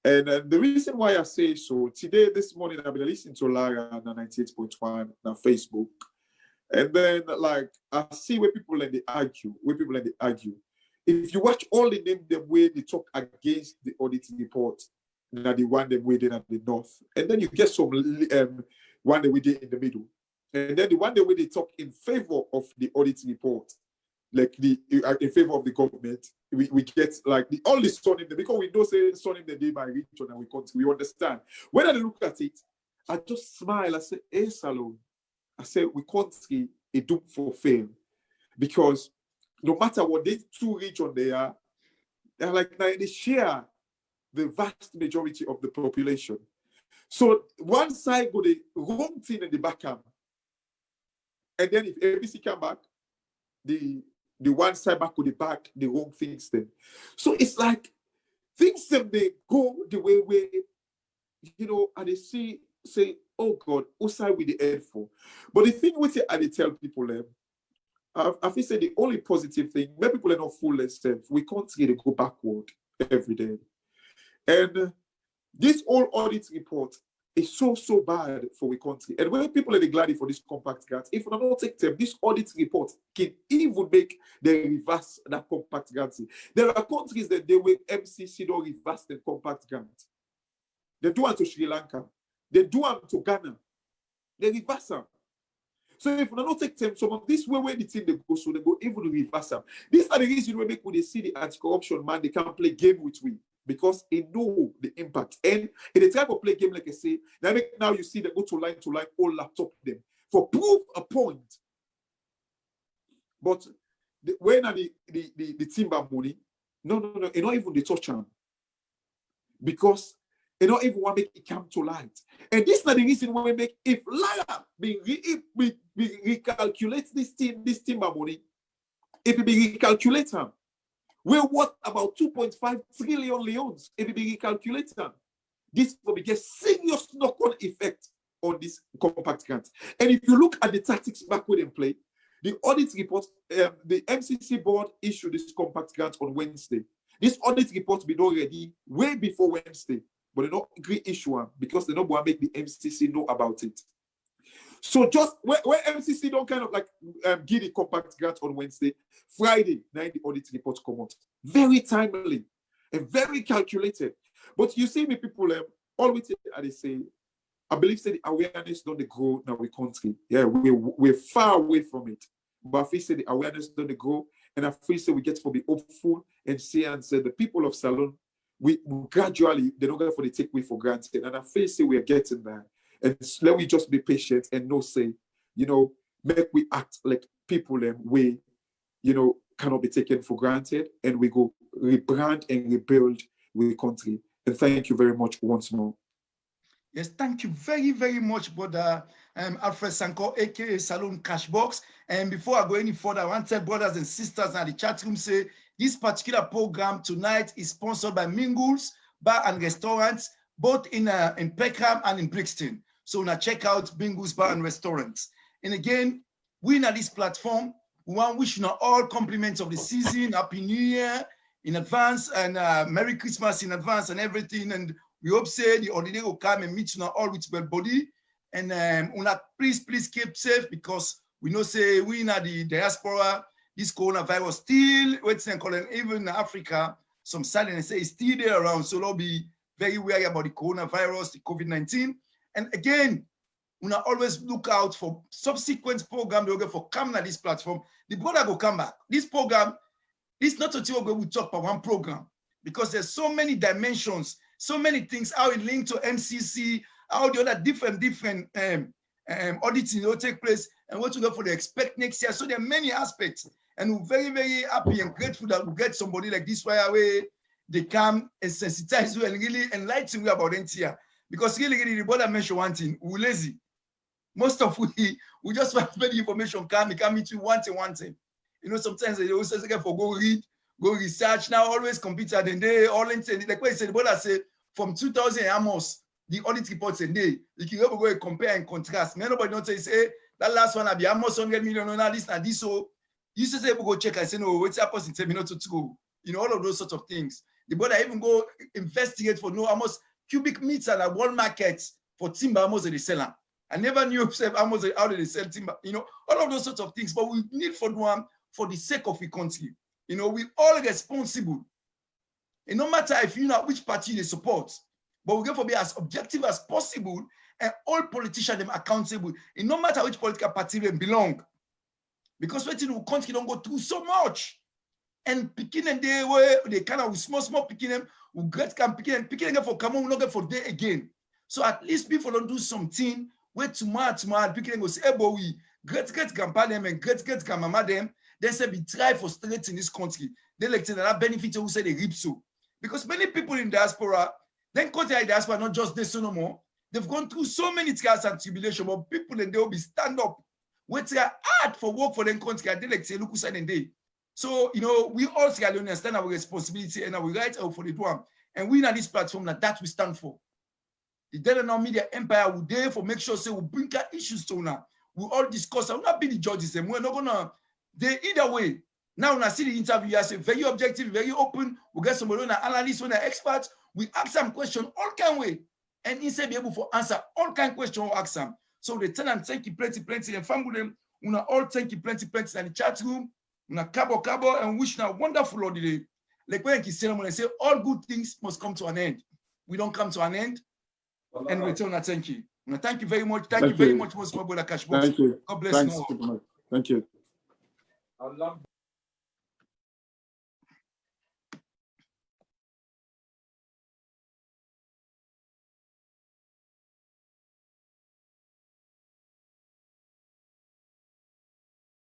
And the reason why I say so, today, this morning, I've been listening to Lara on 98.1 on Facebook. And then, like, I see where people they argue, If you watch all the name, the way they talk against the audit report, now the one they way did at the north, and then you get some one that we did in the middle, and then the one that way they talk in favor of the audit report, like the in favor of the government. We get like the only son in the because we don't say son in the day by region and we understand. When I look at it, I just smile. I say, hey, Salon. I say we can't see a doom for fail because no matter what they two region they're like they share the vast majority of the population. So one side go the wrong thing in the back camp, and then if ABC come back, the one side back go the back the wrong things then. So it's like things them they go the way you know, and they see say, oh God, who side with the head for? But the thing with it, and they tell people I feel say the only positive thing, when people are not full themselves, we can't really go backward every day. And this whole audit report is so bad for the country. And when people are glad for this compact grant, if we don't take time, this audit report can even make them reverse that compact grant. There are countries that they will MCC don't reverse the compact grant. They do it to Sri Lanka. They do it to Ghana. They reverse them. So if we don't take time, some of this way the thing they go, so they go even reverse them. These are the reasons we make when they see the anti-corruption man, they can't play game with we because they know the impact. And in the type of play game, like I say, now you see they go to line, all laptop them for prove a point. But when are the timber money? No, it's not even the touch them because they don't even want to make it come to light. And this is not the reason why we make, if Lara we recalculate this timber money, if it be recalculated, we're worth about 2.5 trillion leons. If it be recalculated, this will be a serious knock-on effect on this compact grant. And if you look at the tactics backward in play, the audit report, the MCC board issued this compact grant on Wednesday. This audit report be done ready way before Wednesday. But they don't agree issue one because they don't want to make the MCC know about it. So just where MCC don't kind of like give the compact grant on Wednesday, Friday night the audit report come out. Very timely and very calculated. But you see me people always they say, I believe say the awareness don't grow in our country. Yeah, we're far away from it. But I feel say the awareness don't grow, and I feel say we get to be hopeful and say the people of Salon. We gradually, they're not going for the take away for granted. And I feel say we are getting there. And let me just be patient and not say, you know, make we act like people we, you know, cannot be taken for granted. And we go rebrand and rebuild the country. And thank you very much once more. Yes, thank you very, very much, brother Alfred Sankoh, aka Salons Cash Box. And before I go any further, I want to tell brothers and sisters in the chat room say, this particular program tonight is sponsored by Mingles Bar and Restaurants, both in Peckham and in Brixton. So now check out Mingles Bar and Restaurants. And again, we at this platform, We want to wish you all compliments of the season, Happy New Year in advance, and Merry Christmas in advance and everything. And we hope say the holiday will come and meet you all with well body. And please keep safe, because we know say we in the diaspora, this coronavirus still waiting, calling even in Africa, some silence say it's still there around. So they'll be very wary about the coronavirus, the COVID-19. And again, we always look out for subsequent program they go for coming at this platform. The brother go come back. This program, this not a thing we talk about one program, because there's so many dimensions, so many things, how it linked to MCC, how the other different auditing will take place, and what to go for the expect next year. So there are many aspects, and we're very, very happy and grateful that we get somebody like this where they come and sensitize you and really enlighten you about NTR. Because really, the brother mentioned one thing, we're lazy. Most of we just want to the information come meet you one thing. You know, sometimes they always say for go read, go research. Now always computer, then they all like what I said, the brother said from 2000 almost the audit reports a day. You can go and compare and contrast. Nobody don't say that last one I be almost 100 million on this and this. So you say go check. I say no, what's happening? Tell me not to go. You know, all of those sorts of things. The brother even go investigate for almost cubic meters at one market for timber almost they sell. I never knew almost how they sell timber. You know, all of those sorts of things. But we need for one for the sake of the country. You know, we all responsible. And no matter if you know which party they support, but we get to be as objective as possible, and all politicians them accountable. And no matter which political party they belong, because the country don't go through so much. And picking and they kind of small picking them, we get can picking them for come on, we not get for day again. So at least people don't do something where tomorrow picking them go say, hey boy, we great grandpa them and great grandmama them. They say we try for straight in this country. They like that benefit who say they rip so. Because many people in diaspora, then country diaspora not just this no more. They've gone through so many trials and tribulations, but people and they will be stand up. Wait hard for work for them country. They like say look who said day. So, you know, we all understand our responsibility and our right for the one. And we in this platform that we stand for. The Delano Media Empire will there for make sure say we bring our issues to now. We all discuss. I will not be the judges and we're not gonna they either way. Now when I see the interview, I say very objective, very open. We get somebody on an analyst, on an expert. We ask them questions all kind of way. And instead be able to answer all kind of questions we ask them. So they tell them thank you plenty and family them. We all thank you plenty in the chat room. We cabo and wish you a wonderful holiday. Like when you say all good things must come to an end. We don't come to an end. And return a thank you. Thank you very much. Thank you very much, Most Brother Cash. Thank you. God bless you. Thank you. I love